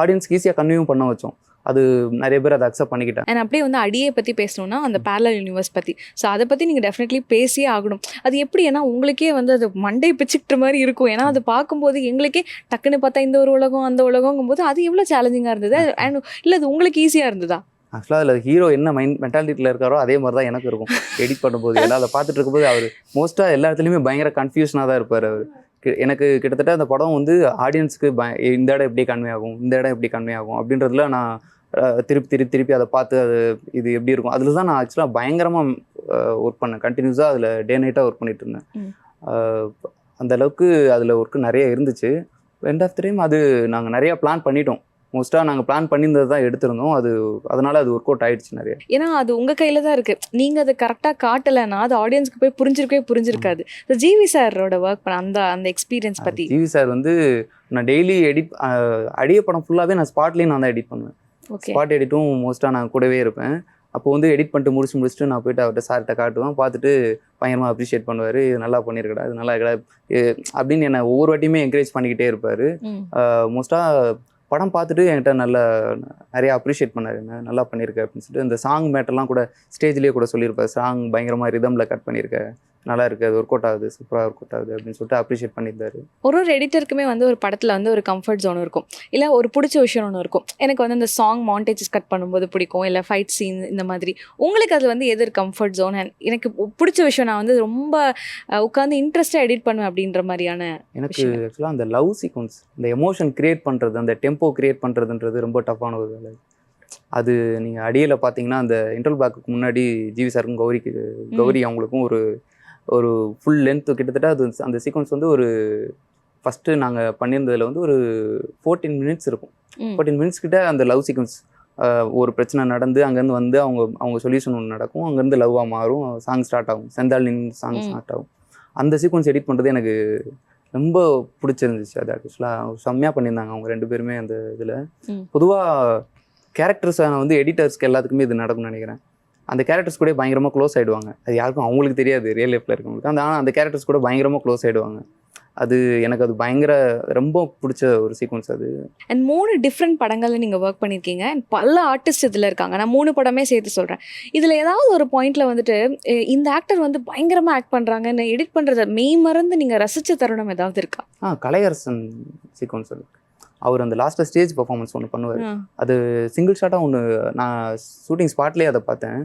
ஆடியன்ஸ்க்கு ஈஸியாக கன்வியூ பண்ண வச்சோம். அது நிறைய பேர் அதை அக்செப்ட் பண்ணிக்கிட்டாங்க. அண்ட் அப்படியே வந்து அடியை பற்றி பேசணும்னா அந்த பேரலல் யூனிவர்ஸ் பற்றி, ஸோ அதை பற்றி நீங்கள் டெஃபினெட்லி பேசியே ஆகணும். அது எப்படி, ஏன்னா உங்களுக்கே வந்து அது மண்டை பிச்சுக்கிற மாதிரி இருக்கும். ஏன்னா அது பார்க்கும்போது எங்களுக்கே டக்குன்னு பார்த்தா இந்த ஒரு உலகம் அந்த உலகங்கும் போது அது எவ்வளோ சேலஞ்சிங்காக இருந்தது. அண்ட் இல்லை அது உங்களுக்கு ஈஸியாக இருந்ததா? ஆக்சுவலாக அதில் ஹீரோ என்ன மென்டாலிட்டியில் இருக்காரோ அதே மாதிரி தான் எனக்கு இருக்கும் எடிட் பண்ணும்போது. ஏன்னா அதை பார்த்துட்டு இருக்கும்போது அவர் மோஸ்ட்டாக எல்லா இடத்துலையுமே பயங்கர கன்ஃபியூஷனாக தான் இருப்பார் அவர். எனக்கு கிட்டத்தட்ட அந்த படம் வந்து ஆடியன்ஸுக்கு இந்த இடம் எப்படி கன்வே ஆகும், இந்த இடம் எப்படி கன்வே ஆகும் அப்படின்றதுல நான் திருப்பி அதை பார்த்து அது இது எப்படி இருக்கும் அதில் தான் நான் ஆக்சுவலாக பயங்கரமாக ஒர்க் பண்ணேன். கண்டினியூஸாக அதில் டே நைட்டாக ஒர்க் பண்ணிட்டு இருந்தேன். அந்த அளவுக்கு அதில் ஒர்க்கு நிறைய இருந்துச்சு. எண்ட் ஆஃப் த டைம் அது நாங்கள் நிறையா பிளான் பண்ணிட்டோம். மோஸ்ட்டாக நாங்கள் பிளான் பண்ணியிருந்தது தான் எடுத்திருந்தோம். அதனால அது ஒர்க் அவுட் ஆகிடுச்சு நிறைய. ஏன்னா அது உங்கள் கையில் தான் இருக்குது. நீங்கள் அதை கரெக்டாக காட்டலைன்னா அது ஆடியன்ஸ்க்கு போய் புரிஞ்சிருக்காது. ஸோ ஜிவி சாரோட ஒர்க் பண்ண அந்த எக்ஸ்பீரியன்ஸ் பற்றி. ஜிவி சார் வந்து நான் டெய்லி அடிய படம் ஃபுல்லாகவே நான் ஸ்பாட்லேயும் நான் தான் எடிட் பண்ணுவேன். ஸ்பாட் எடிட்டும் மோஸ்ட்டாக நான் கூடவே இருப்பேன். அப்போ வந்து எடிட் பண்ணிட்டு முடிச்சுட்டு நான் போயிட்டு அவர்கிட்ட சார்கிட்ட காட்டுவேன். பார்த்துட்டு பயங்கரமாக அப்ரிஷியேட் பண்ணுவார். இது நல்லா பண்ணியிருக்கடா, இது நல்லா இருக்கடா அப்படின்னு என்னை ஒவ்வொரு வாட்டியுமே என்கரேஜ் பண்ணிக்கிட்டே இருப்பார். மோஸ்ட்டாக படம் பார்த்துட்டு என்கிட்ட நிறையா அப்ரிஷியேட் பண்ணார், என்ன நல்லா பண்ணியிருக்க அப்படின்னு சொல்லிட்டு. இந்த சாங் மேட்டர்லாம் கூட ஸ்டேஜ்லேயே கூட சொல்லியிருப்பார், சாங் பயங்கரமாக ரிதமில் கட் பண்ணியிருக்க, நல்லா இருக்குது, அது ஒர்க் அவுட் ஆகுது, சூப்பராக ஒர்க் அவுட் ஆகுது அப்படின்னு சொல்லிட்டு அப்ரிஷியேட் பண்ணியிருந்தாரு. ஒரு எடிட்டருக்குமே வந்து ஒரு படத்தில் வந்து ஒரு கம்ஃபர்ட் ஜோன் இருக்கும், இல்லை ஒரு பிடிச்ச விஷயம் ஒன்று இருக்கும். எனக்கு வந்து அந்த சாங் மாண்டேஜஸ் கட் பண்ணும்போது பிடிக்கும், இல்லை ஃபைட் சீன் இந்த மாதிரி. உங்களுக்கு அது வந்து எது கம்ஃபர்ட் ஜோன்? எனக்கு பிடிச்ச விஷயம் நான் வந்து ரொம்ப உட்காந்து இன்ட்ரெஸ்டாக எடிட் பண்ணுவேன் அப்படின்ற மாதிரியான? எனக்கு ஆக்சுவலாக அந்த லவ் சீக்வன்ஸ், இந்த எமோஷன் கிரியேட் பண்ணுறது, அந்த டெம்போ கிரியேட் பண்ணுறதுன்றது ரொம்ப டஃப்பான ஒரு வேலை. அது நீங்கள் அடியில் பார்த்தீங்கன்னா அந்த இன்டர்வல் பிளாக்கு முன்னாடி ஜிவி சாருக்கும் கௌரி அவங்களுக்கும் ஒரு ஃபுல் லென்த்து கிட்டத்தட்ட அது அந்த சீக்வன்ஸ் வந்து ஒரு ஃபஸ்ட்டு நாங்கள் பண்ணியிருந்ததில் வந்து ஒரு 14 மினிட்ஸ் இருக்கும். 14 மினிட்ஸ் கிட்ட அந்த லவ் சீக்வன்ஸ், ஒரு பிரச்சனை நடந்து அங்கேருந்து வந்து அவங்க சொல்யூஷன் ஒன்று நடக்கும், அங்கேருந்து லவ்வாக மாறும், சாங் ஸ்டார்ட் ஆகும், செந்தாலின் சாங் ஸ்டார்ட் ஆகும். அந்த சீக்வன்ஸ் எடிட் பண்ணுறது எனக்கு ரொம்ப பிடிச்சிருந்துச்சு. அது ஆக்சுவலாக செம்மையாக பண்ணியிருந்தாங்க அவங்க 2 பேருமே அந்த இதில். பொதுவாக கேரக்டர்ஸை வந்து எடிட்டர்ஸ்க்கு எல்லாத்துக்குமே இது நடக்கும்னு நினைக்கிறேன். அந்த கேரக்டர்ஸ் கூட பயங்கரமாக க்ளோஸ் ஆகிடுவாங்க. அது யாருக்கும் அவங்களுக்கு தெரியாது, ரியல் லைஃப்பில் இருக்கவங்களுக்கு. ஆனால் அந்த கேரக்டர்ஸ் கூட பயங்கரமாக க்ளோஸ் ஆகிடுவாங்க. அது எனக்கு அது பயங்கர ரொம்ப பிடிச்ச ஒரு சீக்வன்ஸ் அது. அண்ட் 3 டிஃப்ரெண்ட் படங்களில் நீங்கள் ஒர்க் பண்ணியிருக்கீங்க. அண்ட் பல ஆர்டிஸ்ட் இதில் இருக்காங்க. நான் 3 படமே சேர்த்து சொல்கிறேன். இதில் ஏதாவது ஒரு பாயிண்டில் வந்துட்டு இந்த ஆக்டர் வந்து பயங்கரமாக ஆக்ட் பண்ணுறாங்கன்னு எடிட் பண்ணுறத மெய் மறந்து நீங்கள் ரசித்த தருணம் ஏதாவது இருக்கா? கலையரசன் சீக்வன்ஸ் இருக்கு. அவர் அந்த லாஸ்ட்டில் ஸ்டேஜ் பர்ஃபார்மன்ஸ் ஒன்று பண்ணுவார். அது சிங்கிள் ஷாட்டாக ஒன்று நான் ஷூட்டிங் ஸ்பாட்லேயே அதை பார்த்தேன்.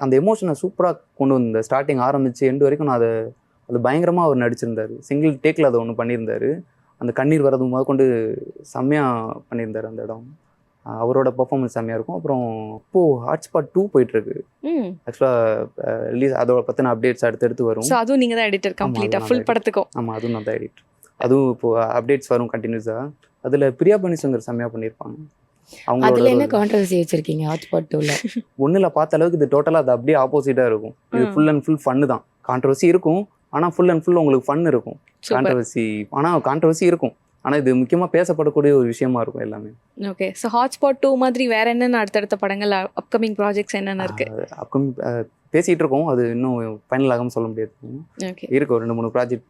அந்த எமோஷனை சூப்பராக கொண்டு வந்து ஸ்டார்டிங் ஆரம்பித்து எண்டு வரைக்கும் நான் அது பயங்கரமாக அவர் நடிச்சிருந்தார். சிங்கிள் டேக்கில் அதை ஒன்று பண்ணியிருந்தார். அந்த கண்ணீர் வரது முதல் கொண்டு செம்மையாக பண்ணியிருந்தார் அந்த இடம். அவரோட பெர்ஃபார்மன்ஸ் செம்மையாக இருக்கும். அப்புறம் இப்போது ஹாட்ஸ்பாட் 2 போயிட்டுருக்கு. ம். ஆக்சுவலாக ரிலீஸ் அதோட பற்றின அப்டேட்ஸ் அடுத்தடுத்து வரும். ஸோ அதுவும் நீங்கள் தான் எடிட்டர் கம்ப்ளீட்டாக ஃபுல் படத்துக்கும்? ஆமாம், அதுவும் நான் தான் எடிட். அதுவும் இப்போது அப்டேட்ஸ் வரும் கண்டினியூஸாக. அதில் பிரியா பனிசங்கர் செம்மையாக பண்ணியிருப்பாங்க. அதில் என்ன அவங்களோட கான்ட்ரவர்சி வச்சுருக்கீங்க ஹாட்ஸ்பாட் 2ல? ஒன்றில் பார்த்த அளவுக்கு இது டோட்டலாக அது அப்படியே ஆப்போசிட்டாக இருக்கும். இது ஃபுல் அண்ட் ஃபுல் ஃபன்னு தான். கான்ட்ரவர்சி இருக்கும், ஆனால் ஃபுல் அண்ட் ஃபுல் உங்களுக்கு ஃபன் இருக்கும். கான்ட்ரவர்சி இருக்கும், ஆனால் இது முக்கியமாக பேசப்படக்கூடிய ஒரு விஷயமா இருக்கும் எல்லாமே. ஓகே. ஸோ ஹாட்ஸ்பாட் 2 மாதிரி வேற என்னென்ன அடுத்தடுத்த படங்கள் அப்கமிங் ப்ராஜெக்ட்ஸ் என்னென்ன இருக்கு? அப்கமிங் பேசிகிட்டு இருக்கோம், அது இன்னும் ஃபைனல் ஆகாமல் சொல்ல முடியாது. ஓகே. இருக்கு ஒரு 2-3 ப்ராஜெக்ட்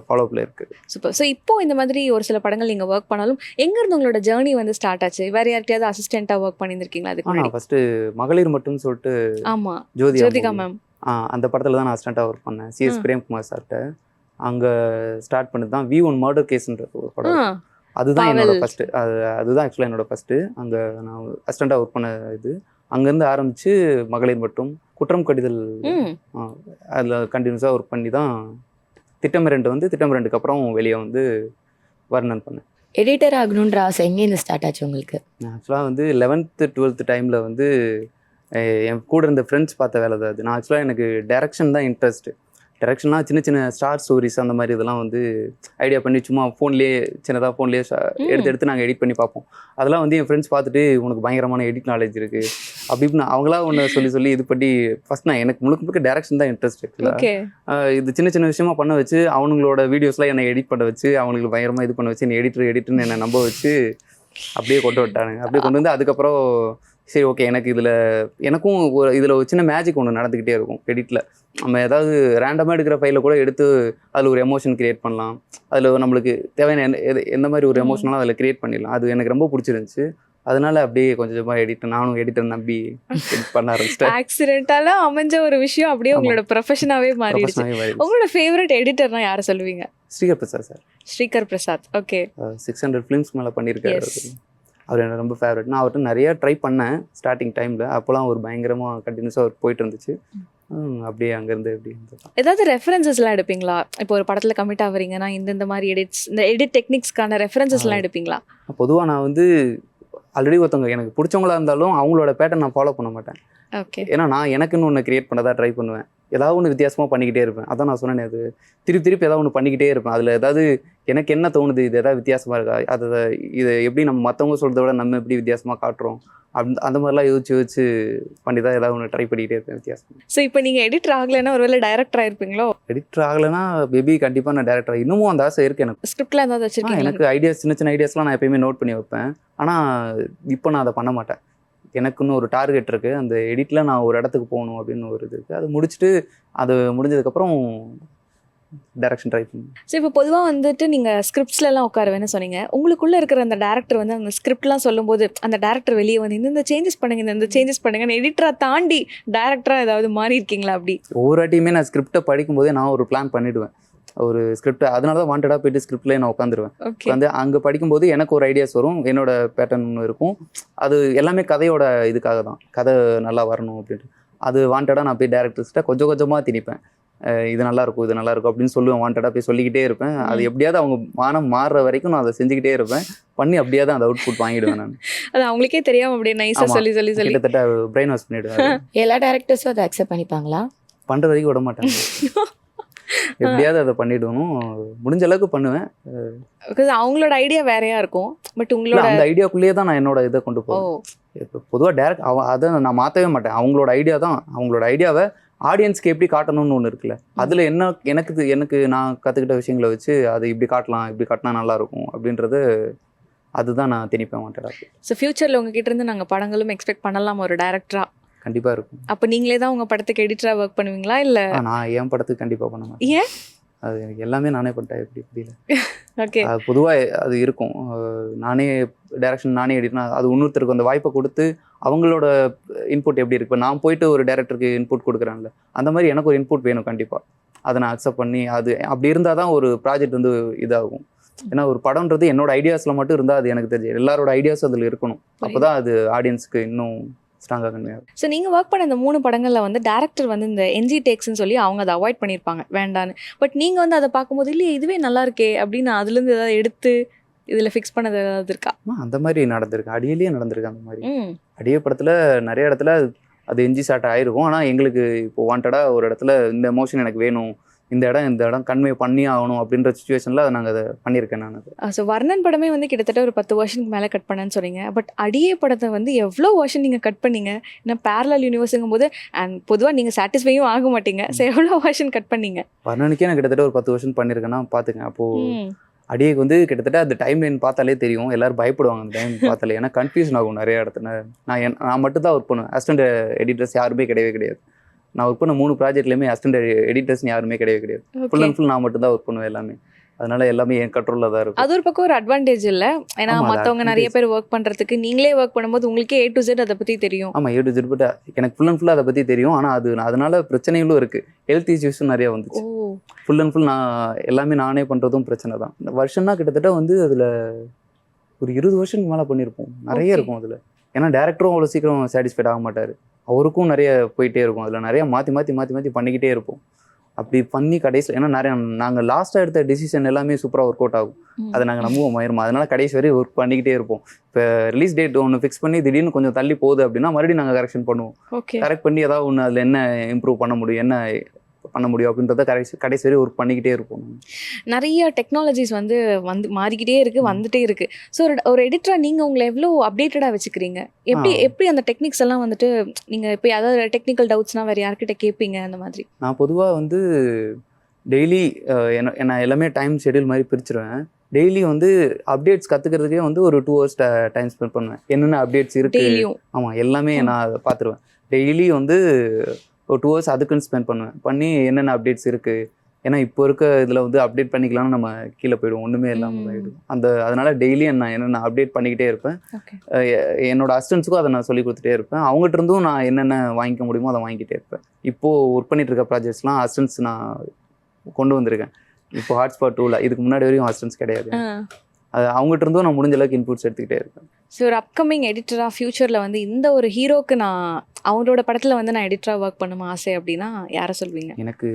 ஃபாலோஅப்பில் இருக்குது. சூப்பர். ஸோ இப்போ இந்த மாதிரி ஒரு சில படங்கள் நீங்கள் ஒர்க் பண்ணாலும் எங்கேருந்து உங்களோட ஜேர்னி வந்து ஸ்டார்ட் ஆச்சு? வேற யார்கிட்டயாவது அசிஸ்டண்ட்டாக ஒர்க் பண்ணியிருக்கீங்களா அதுக்கு முன்னாடி? ஃபஸ்ட்டு மகளிர் மட்டும் சொல்லிட்டு ஆமாம், ஜோதிகா ஜோதிகா மேம். அந்த படத்தில் தான் நான் அசிஸ்டண்ட்டாக ஒர்க் பண்ணேன், சிஎஸ் பிரேம்குமார் சார்கிட்ட. அங்கே ஸ்டார்ட் பண்ணது தான் V1 மர்டர் கேஸ்ன்ற ஒரு படம். அதுதான் என்னோட ஃபஸ்ட்டு. அதுதான் ஆக்சுவலாக என்னோட ஃபஸ்ட்டு. அங்கே நான் அசிஸ்டண்ட்டாக ஒர்க் பண்ண இது. அங்கேருந்து ஆரம்பித்து மகளிர் மட்டும், குற்றம் கடிதல், அதில் கண்டினியூஸாக ஒர்க் பண்ணி தான் திட்டம் 2 வந்து திட்டம் 2க்கு அப்புறம் வெளியே வந்து வர்ணன் பண்ணேன். எடிட்டர் ஆகணுன்ற ஆசை எங்கேருந்து ஸ்டார்ட் ஆச்சு உங்களுக்கு? ஆக்சுவலாக வந்து 11th 12th டைமில் வந்து என் கூட இருந்த ஃப்ரெண்ட்ஸ் பார்த்த வேலை தான் அது. நான் ஆக்சுவலாக எனக்கு டைரக்ஷன் தான் இன்ட்ரெஸ்ட்டு. டைரக்ஷன்னா சின்ன சின்ன ஸ்டார் ஸ்டோரிஸ் அந்த மாதிரி இதெல்லாம் வந்து ஐடியா பண்ணி சும்மா ஃபோன்லேயே எடுத்து நாங்கள் எடிட் பண்ணி பார்ப்போம். அதெல்லாம் வந்து என் ஃப்ரெண்ட்ஸ் பார்த்துட்டு உனக்கு பயங்கரமான எடிட் நாலேஜ் இருக்குது அப்படின்னு அவங்களா ஒன்று சொல்லி இது பண்ணி ஃபஸ்ட் நான் எனக்கு முழுக்க டைரக்ஷன் தான் இன்ட்ரெஸ்ட் ஆக்சுவலாக. இது சின்ன சின்ன விஷயமா பண்ண வச்சு அவங்களோட வீடியோஸ்லாம் என்னை எடிட் பண்ண வச்சு அவங்களுக்கு பயங்கரமாக இது பண்ண வச்சு என்னை எடிட்டர்னு என்னை நம்ப வச்சு அப்படியே கொண்டு விட்டானுங்க. அப்படியே கொண்டு வந்து அதுக்கப்புறம் சரி ஓகே எனக்கு எனக்கும் இதில் ஒரு சின்ன மேஜிக் ஒன்று நடந்துக்கிட்டே இருக்கும் எடிட்டில். நம்ம ஏதாவது ரேண்டமாக எடுக்கிற ஃபைலை கூட எடுத்து அதில் ஒரு எமோஷன் க்ரியேட் பண்ணலாம். அதில் நம்மளுக்கு தேவையான எந்த மாதிரி ஒரு எமோஷனெலாம் அதில் க்ரியேட் பண்ணிடலாம். அது எனக்கு ரொம்ப பிடிச்சிருந்துச்சு. அதனால அப்படியே கொஞ்சமாக நானும் எடிட்டர் நம்பி எடிட் பண்ண ஆரம்பிச்சிட்டேன். ஆக்சிடென்ட்டால அமைஞ்ச ஒரு விஷயம் அப்படியே உங்களோட ப்ரொஃபஷனாகவே மாறிடுச்சு. உங்களோட ஃபேவரட் எடிட்டர்னா யாரை சொல்லுவீங்க? Srikar Prasad sir. Srikar Prasad. Okay. 600 films மேலே பண்ணியிருக்காரு. அவர் எனக்கு ரொம்ப ஃபேவரட். நான் அவர்கிட்ட நிறையா ட்ரை பண்ணேன் ஸ்டார்டிங் டைமில். அப்போலாம் ஒரு பயங்கரமாக கண்டினியூஸாக அவர் போயிட்டு இருந்துச்சு. அப்படியே அங்கேருந்து எப்படி ஏதாவது ரெஃபரன்சஸ்லாம் எடுப்பீங்களா? இப்போ ஒரு படத்தில் கமிட் ஆகுறீங்கன்னா இந்த மாதிரி இந்த எடிட் டெக்னிக்ஸ்க்கான ரெஃபரன்சஸ்லாம் எடுப்பீங்களா? பொதுவாக நான் வந்து ஆல்ரெடி ஒருத்தவங்க எனக்கு பிடிச்சவங்களா இருந்தாலும் அவங்களோட பேட்டர்ன் நான் ஃபாலோ பண்ண மாட்டேன். ஓகே. ஏன்னா நான் எனக்குன்னு ஒன்று க்ரியேட் பண்ணதான் ட்ரை பண்ணுவேன். ஏதாவது ஒன்று வித்தியாசமாக பண்ணிக்கிட்டே இருப்பேன். அதான் நான் சொன்னேன், அது திருப்பி ஏதாவது ஒன்று பண்ணிக்கிட்டே இருப்பேன். அதில் ஏதாவது எனக்கு என்ன தோணுது, இது எதாவது வித்தியாசமாக இருக்கா, இதை எப்படி நம்ம மற்றவங்க சொல்கிறத விட நம்ம எப்படி வித்தியாசமாக காட்டுறோம் அந்த மாதிரிலாம் யோசிச்சு பண்ணி தான் ஏதாவது ஒன்று ட்ரை பண்ணிக்கிட்டே இருப்பேன் வித்தியாசம். ஸோ இப்போ நீங்கள் எடிட்டர் ஆகலைன்னா ஒருவேளை டைரக்டர் ஆயிருப்பீங்களோ? எடிட்டர் ஆகலைன்னா மேபி கண்டிப்பாக நான் டைரக்டர். இன்னமும் அந்த ஆசை இருக்குது எனக்கு. ஸ்கிரிப்டில் ஏதாவது வச்சுருக்கேன். எனக்கு ஐடியாஸ் சின்ன ஐடியாஸ்லாம் நான் எப்பயுமே நோட் பண்ணி வைப்பேன். ஆனால் இப்போ நான் அதை பண்ண மாட்டேன். எனக்குன்னு ஒரு டார்கெட் இருக்குது. அந்த எடிட்டில் நான் ஒரு இடத்துக்கு போகணும் அப்படின்னு ஒரு இது இருக்குது. அது முடிச்சுட்டு அது முடிஞ்சதுக்கப்புறம் டைரக்ஷன் ட்ரை பண்ணுவேன். ஸோ இப்போ பொதுவாக வந்துட்டு நீங்கள் ஸ்கிரிப்ட்ஸ்லாம் உட்காருவேன்னு சொன்னீங்க. உங்களுக்குள்ளே இருக்கிற அந்த டேரக்டர் வந்து அந்த ஸ்கிரிப்ட்லாம் சொல்லும்போது அந்த டேரக்டர் வெளியே வந்து இந்த சேஞ்சஸ் பண்ணுங்க, இந்த சேஞ்சஸ் பண்ணுங்கன்னு எடிட்டராக தாண்டி டேரக்டராக ஏதாவது மாறி இருக்கீங்களா? அப்படி ஒவ்வொரு வாட்டியுமே நான் ஸ்கிரிப்டை படிக்கும்போதே நான் ஒரு பிளான் பண்ணிவிடுவேன். ஒரு ஸ்கிரிப்ட் அதனால தான் வாண்டடாக போயிட்டு ஸ்கிரிப்ட்லேயே நான் உட்காந்துருவேன். வந்து அங்கே படிக்கும்போது எனக்கு ஒரு ஐடியாஸ் வரும், என்னோட பேட்டர்ன் ஒன்று இருக்கும். அது எல்லாமே கதையோட இதுக்காக தான், கதை நல்லா வரணும் அப்படின்ட்டு. அது வாண்டடாக நான் போய் டேரக்டர்ஸ்கிட்ட கொஞ்சமாக திணிப்பேன். இது நல்லாயிருக்கும் அப்படின்னு சொல்லுவேன். வாண்டடாக போய் சொல்லிக்கிட்டே இருப்பேன். அது எப்படியாவது அவங்க மானம் மாறுற வரைக்கும் நான் அதை செஞ்சுக்கிட்டே இருப்பேன். பண்ணி அப்படியே தான் அந்த அவுட்புட் வாங்கிடுவேன் நான். அது அவங்களுக்கே தெரியாமல் அப்படியே நைஸாக சொல்லி கிட்டத்தட்ட பிரெயின் வாஷ் பண்ணிவிடுவேன். எல்லா டேரக்டர்ஸும் அதை அக்செப்ட் பண்ணிப்பாங்களா? பண்ணுற வரைக்கும் விட மாட்டாங்க. எப்படியாவது அதை பண்ணிவிடணும். முடிஞ்ச அளவுக்கு பண்ணுவேன். அவங்களோட ஐடியா வேறையா இருக்கும். பட் உங்களோட அந்த ஐடியாக்குள்ளேயே தான் நான் என்னோட இதை கொண்டு போவேன். இப்போ பொதுவாக டேரக்ட் அதை நான் மாற்றவே மாட்டேன். அவங்களோட ஐடியா தான். அவங்களோட ஐடியாவை ஆடியன்ஸ்க்கு எப்படி காட்டணும்னு ஒன்று இருக்குல்ல, அதில் எனக்கு நான் கற்றுக்கிட்ட விஷயங்களை வச்சு அதை இப்படி காட்டினா நல்லாயிருக்கும் அப்படின்றது அதுதான் நான் திணிப்பேன் மாட்டேன். ஸோ ஃபியூச்சரில் உங்ககிட்ட இருந்து நாங்கள் படங்களும் எக்ஸ்பெக்ட் பண்ணலாம் ஒரு டேரக்டராக? கண்டிப்பாக இருக்கும். அப்போ நீங்களே தான் உங்கள் படத்துக்கு எடிட்டராக ஒர்க் பண்ணுவீங்களா? இல்லை நான் என் படத்துக்கு கண்டிப்பாக பண்ண மாட்டேன். ஏன்? அது எனக்கு எல்லாமே நானே பண்ணிட்டேன். எப்படி புரியல. ஓகே. அது பொதுவாக அது இருக்கும். நானே டைரக்ஷன் நானே எடிட்னா அது இன்னொருத்தருக்கு அந்த வாய்ப்பை கொடுத்து அவங்களோட இன்புட் எப்படி இருக்கு. இப்போ நான் போயிட்டு ஒரு டேரக்டருக்கு இன்புட் கொடுக்குறேன்ல, அந்த மாதிரி எனக்கு ஒரு இன்புட் வேணும் கண்டிப்பாக. அதை நான் அக்செப்ட் பண்ணி அது அப்படி இருந்தால் தான் ஒரு ப்ராஜெக்ட் வந்து இதாகும். ஏன்னா ஒரு படம்ன்றது என்னோட ஐடியாஸில் மட்டும் இருந்தால் அது எனக்கு தெரிஞ்சு எல்லாரோட ஐடியாஸும் அதில் இருக்கணும். அப்போ தான் அது ஆடியன்ஸுக்கு இன்னும் ஸ்ட்ராங்காக கன்மையாகும். ஸோ நீங்கள் ஒர்க் பண்ண இந்த 3 படங்களில் வந்து டேரக்டர் வந்து இந்த NG டேக்ஸ்ன்னு சொல்லி அவங்க அதை அவாய்ட் பண்ணியிருப்பாங்க வேண்டான்னு. பட் நீங்கள் வந்து அதை பார்க்கும்போது இல்லையே இதுவே நல்லா இருக்கே அப்படின்னு அதுலேருந்து ஏதாவது எடுத்து இதில் ஃபிக்ஸ் பண்ணது ஏதாவது இருக்கா? அந்த மாதிரி நடந்திருக்கு, அடியிலேயே நடந்திருக்கு அந்த மாதிரி. ம் அடியே படத்தில் நிறைய இடத்துல அது எஞ்சி சாட் ஆயிருக்கும். ஆனால் எங்களுக்கு இப்போ வாண்டடாக ஒரு இடத்துல இந்த எமோஷன் எனக்கு வேணும், இந்த இடம் கன்வே பண்ணி ஆகணும் அப்படின்ற சுச்சுவேஷனில் நாங்கள் அதை பண்ணியிருக்கேன் நான். அது ஸோ வர்ணன் படமே வந்து கிட்டத்தட்ட ஒரு 10 வருஷனுக்கு மேலே கட் பண்ணேன்னு சொன்னீங்க. பட் அடியே படத்தை வந்து எவ்வளோ வருஷன் நீங்கள் கட் பண்ணீங்க? ஏன்னா பேரலல் யூனிவர்ஸுங்கும் போது அண்ட் பொதுவாக நீங்கள் சாட்டிஸ்ஃபையும் ஆக மாட்டீங்க. ஸோ எவ்வளோ வருஷன் கட் பண்ணீங்க? வர்ணனுக்கே நான் கிட்டத்தட்ட ஒரு 10 வருஷம் பண்ணியிருக்கேன்னா பார்த்துங்க. அப்போது ம் அடியேக்கு வந்து கிட்டத்தட்ட அந்த டைம் லைன் பார்த்தாலே தெரியும், எல்லாரும் பயப்படுவாங்க அந்த டைம் பார்த்தாலே. ஏன்னா கன்ஃபியூஷன் ஆகும் நிறைய இடத்துல. நான் மட்டும் தான் ஒர்க் பண்ணுவேன், அசிஸ்டன்ட் எடிட்டர்ஸ் யாருமே கிடையவே கிடையாது. நான் ஒர்க் பண்ண 3 ப்ராஜெக்ட்லேயுமே அசிஸ்டன்ட் எடிட்டர்ஸ் யாருமே கிடையாது. ஃபுல் அண்ட் ஃபுல் நான் மட்டும் தான் ஒர்க் பண்ணுவேன் எல்லாமே. அதனால எல்லாமே என் கண்ட்ரோலில் தான் இருக்கும். அது ஒரு பக்கம் ஒரு அட்வான்டேஜ் இல்லை? ஏன்னா ஆமா, அது மற்றவங்க நிறைய பேர் ஒர்க் பண்ணுறதுக்கு நீங்களே ஒர்க் பண்ணும்போது உங்களுக்கே A to Z அதை பற்றி தெரியும். ஆமாம், A to Z. பட் எனக்கு ஃபுல் அண்ட் ஃபுல்லாக அதை பற்றி தெரியும். ஆனால் அது அதனால பிரச்சனைகளும் இருக்குது, ஹெல்த் இஷ்யூஸும் நிறையா ஓ வந்துச்சு. ஃபுல் அண்ட் ஃபுல் நான் எல்லாமே நானே பண்ணுறதும் பிரச்சனை தான். இந்த வருஷம்னா கிட்டத்தட்ட வந்து அதில் ஒரு 20 வருஷத்துக்கு மேலே பண்ணியிருப்போம். நிறைய Okay. இருக்கும் அதில். ஏன்னா டேரக்டரும் அவ்வளோ சீக்கிரம் சாட்டிஸ்ஃபைட் ஆக மாட்டார், அவருக்கும் நிறைய போயிட்டே இருக்கும். அதில் நிறைய மாற்றி பண்ணிக்கிட்டே இருப்போம். அப்படி பண்ணி கடைசியில் ஏன்னா நிறைய நாங்கள் லாஸ்ட்டாக எடுத்த டிசிஷன் எல்லாமே சூப்பராக ஒர்க் அவுட் ஆகும். அதை நாங்கள் நம்புவோம் ஆயிருமா. அதனால கடைசி வரை ஒர்க் பண்ணிக்கிட்டே இருப்போம். இப்போ ரிலீஸ் டேட் ஒன்று ஃபிக்ஸ் பண்ணி திடீர்னு கொஞ்சம் தள்ளி போகுது அப்படின்னா மறுபடியும் நாங்கள் கரெக்ஷன் பண்ணுவோம். ஓகே. கரெக்ட் பண்ணி ஏதாவது ஒன்று அதில் என்ன இம்ப்ரூவ் பண்ண முடியும், என்ன பண்ண முடியும் அப்படின்றத கடைசி வரை ஒர்க் பண்ணிக்கிட்டே இருப்போம். நிறைய டெக்னாலஜிஸ் வந்து மாறிக்கிட்டே இருக்கு, வந்துட்டே இருக்கு. ஸோ ஒரு எடிட்டரா நீங்கள் உங்களை எவ்வளோ அப்டேட்டடாக வச்சுக்கிறீங்க? எப்படி அந்த டெக்னிக்ஸ் எல்லாம் வந்துட்டு நீங்கள் இப்போ ஏதாவது டெக்னிக்கல் டவுட்ஸ்னால் வேறு யார்கிட்ட கேட்பீங்க அந்த மாதிரி? நான் பொதுவாக வந்து டெய்லி என்ன எல்லாமே டைம் ஷெடியூல் மாதிரி பிரிச்சிருவேன். டெய்லி வந்து அப்டேட்ஸ் கற்றுக்கிறதுக்கே வந்து ஒரு 2 hours டைம் ஸ்பெண்ட் பண்ணுவேன். என்னென்ன அப்டேட்ஸ் இருக்குது, டெய்லியும்? ஆமாம், எல்லாமே நான் அதை பார்த்துருவேன். டெய்லி வந்து ஒரு 2 hours அதுக்குன்னு ஸ்பெண்ட் பண்ணுவேன். பண்ணி என்னென்ன அப்டேட்ஸ் இருக்குது, ஏன்னா இப்போ இருக்க இதில் வந்து அப்டேட் பண்ணிக்கலாம்னு நம்ம கீழே போயிடுவோம், ஒன்றுமே இல்லாமல் ஆகிடும். அதனால டெய்லி நான் என்னென்ன அப்டேட் பண்ணிக்கிட்டே இருப்பேன். ஓகே. என்னோட அசிஸ்டன்ஸுக்கும் அதை நான் சொல்லி கொடுத்துட்டே இருப்பேன். அவங்ககிட்ட இருந்தும் நான் என்னென்ன வாங்கிக்க முடியுமோ அதை வாங்கிக்கிட்டே இருப்பேன். இப்போது ஒர்க் பண்ணிட்டு இருக்க ப்ராஜெக்ட்ஸ்லாம் அசிஸ்டன்ஸ் நான் கொண்டு வந்திருக்கேன். இப்போ ஹாட்ஸ்பாட் 2ல இதுக்கு முன்னாடி வரையும் அசிஸ்டன்ஸ் கிடையாது. அது அவங்ககிட்ட இருந்தும் நான் முடிஞ்ச அளவுக்கு இன்புட்ஸ் எடுத்துக்கிட்டே இருப்பேன். ஸோ ஒரு அப்கமிங் எடிட்டராக ஃப்யூச்சரில் வந்து இந்த ஒரு ஹீரோக்கு நான் அவங்களோட படத்தில் வந்து நான் எடிட்டராக ஒர்க் பண்ணணும் ஆசை அப்படின்னா யாரை சொல்வீங்க? எனக்கு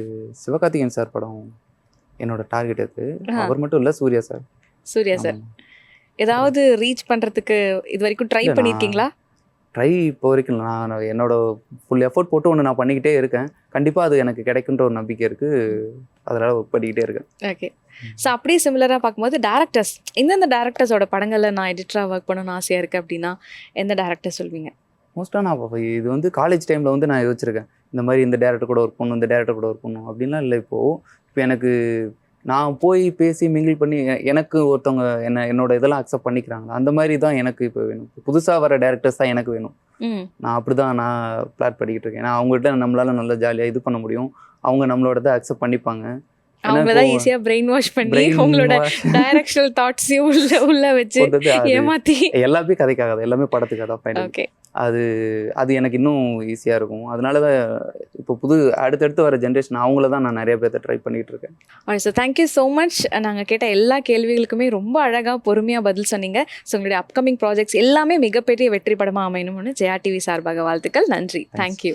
சிவகார்த்திகேயன் சார் படம் என்னோட டார்கெட். அது அவர் மட்டும் இல்லை, சூர்யா சார். சூர்யா சார் ஏதாவது ரீச் பண்ணுறதுக்கு இது வரைக்கும் ட்ரை பண்ணியிருக்கீங்களா? ட்ரை இப்போ வரைக்கும் நான் என்னோட ஃபுல் எஃபோர்ட் போட்டு ஒன்று நான் பண்ணிக்கிட்டே இருக்கேன். கண்டிப்பாக அது எனக்கு கிடைக்குன்ற ஒரு நம்பிக்கை இருக்குது. அதனால் ஒர்க் பண்ணிக்கிட்டே இருக்கேன். ஓகே. ஸோ அப்படியே சிமிலராக பார்க்கும்போது டேரக்டர்ஸ், எந்தெந்த டேரக்டர்ஸோட படங்களில் நான் எடிட்டராக ஒர்க் பண்ணணும்னு ஆசையாக இருக்குது அப்படின்னா எந்த டேரக்டர் சொல்வீங்க? மோஸ்ட்டாக நான் இது வந்து காலேஜ் டைமில் வந்து நான் யோசிச்சிருக்கேன், இந்த மாதிரி இந்த டேரக்டர் கூட ஒர்க் பண்ணணும், இந்த டேரக்டர் கூட ஒர்க் பண்ணணும் அப்படின்லாம் இல்லை. இப்போ எனக்கு நான் போய் பேசி மிங்கிள் பண்ணி எனக்கு ஒருத்தவங்க என்னோட இதெல்லாம் அக்செப்ட் பண்ணிக்கிறாங்க, அந்த மாதிரி தான் எனக்கு இப்போ வேணும். புதுசாக வர டேரக்டர்ஸ் தான் எனக்கு வேணும். நான் அப்படி தான் நான் பிளாட் பண்ணிக்கிட்டு இருக்கேன். ஏன்னா அவங்கள்ட்ட நம்மளால நல்லா ஜாலியாக இது பண்ண முடியும், அவங்க நம்மளோட அக்செப்ட் பண்ணிப்பாங்க. அவங்க தான் ஈஸியாக பிரெயின் வாஷ் பண்ணி உங்களோட டைரக்ஷனல் தாட்ஸையும் உள்ள வச்சு ஏமாத்தி எல்லாமே கதைக்காகாது, எல்லாமே படத்துக்காக தான் ஃபைனல். ஓகே. அது எனக்கு இன்னும் ஈஸியாக இருக்கும். அதனால தான் இப்போ அடுத்தடுத்து வர ஜென்ரேஷன் அவங்கள தான் நான் நிறைய பேர்த்த ட்ரை பண்ணிகிட்டு இருக்கேன். So thank you so much. நாங்கள் கேட்ட எல்லா கேள்விகளுக்குமே ரொம்ப அழகாக பொறுமையாக பதில் சொன்னீங்க. ஸோ உங்களுடைய அப்கமிங் ப்ராஜெக்ட்ஸ் எல்லாமே மிகப்பெரிய வெற்றி படமாக அமையணும்னு ஜெயா டிவி சார்பாக வாழ்த்துக்கள். நன்றி. தேங்க்யூ.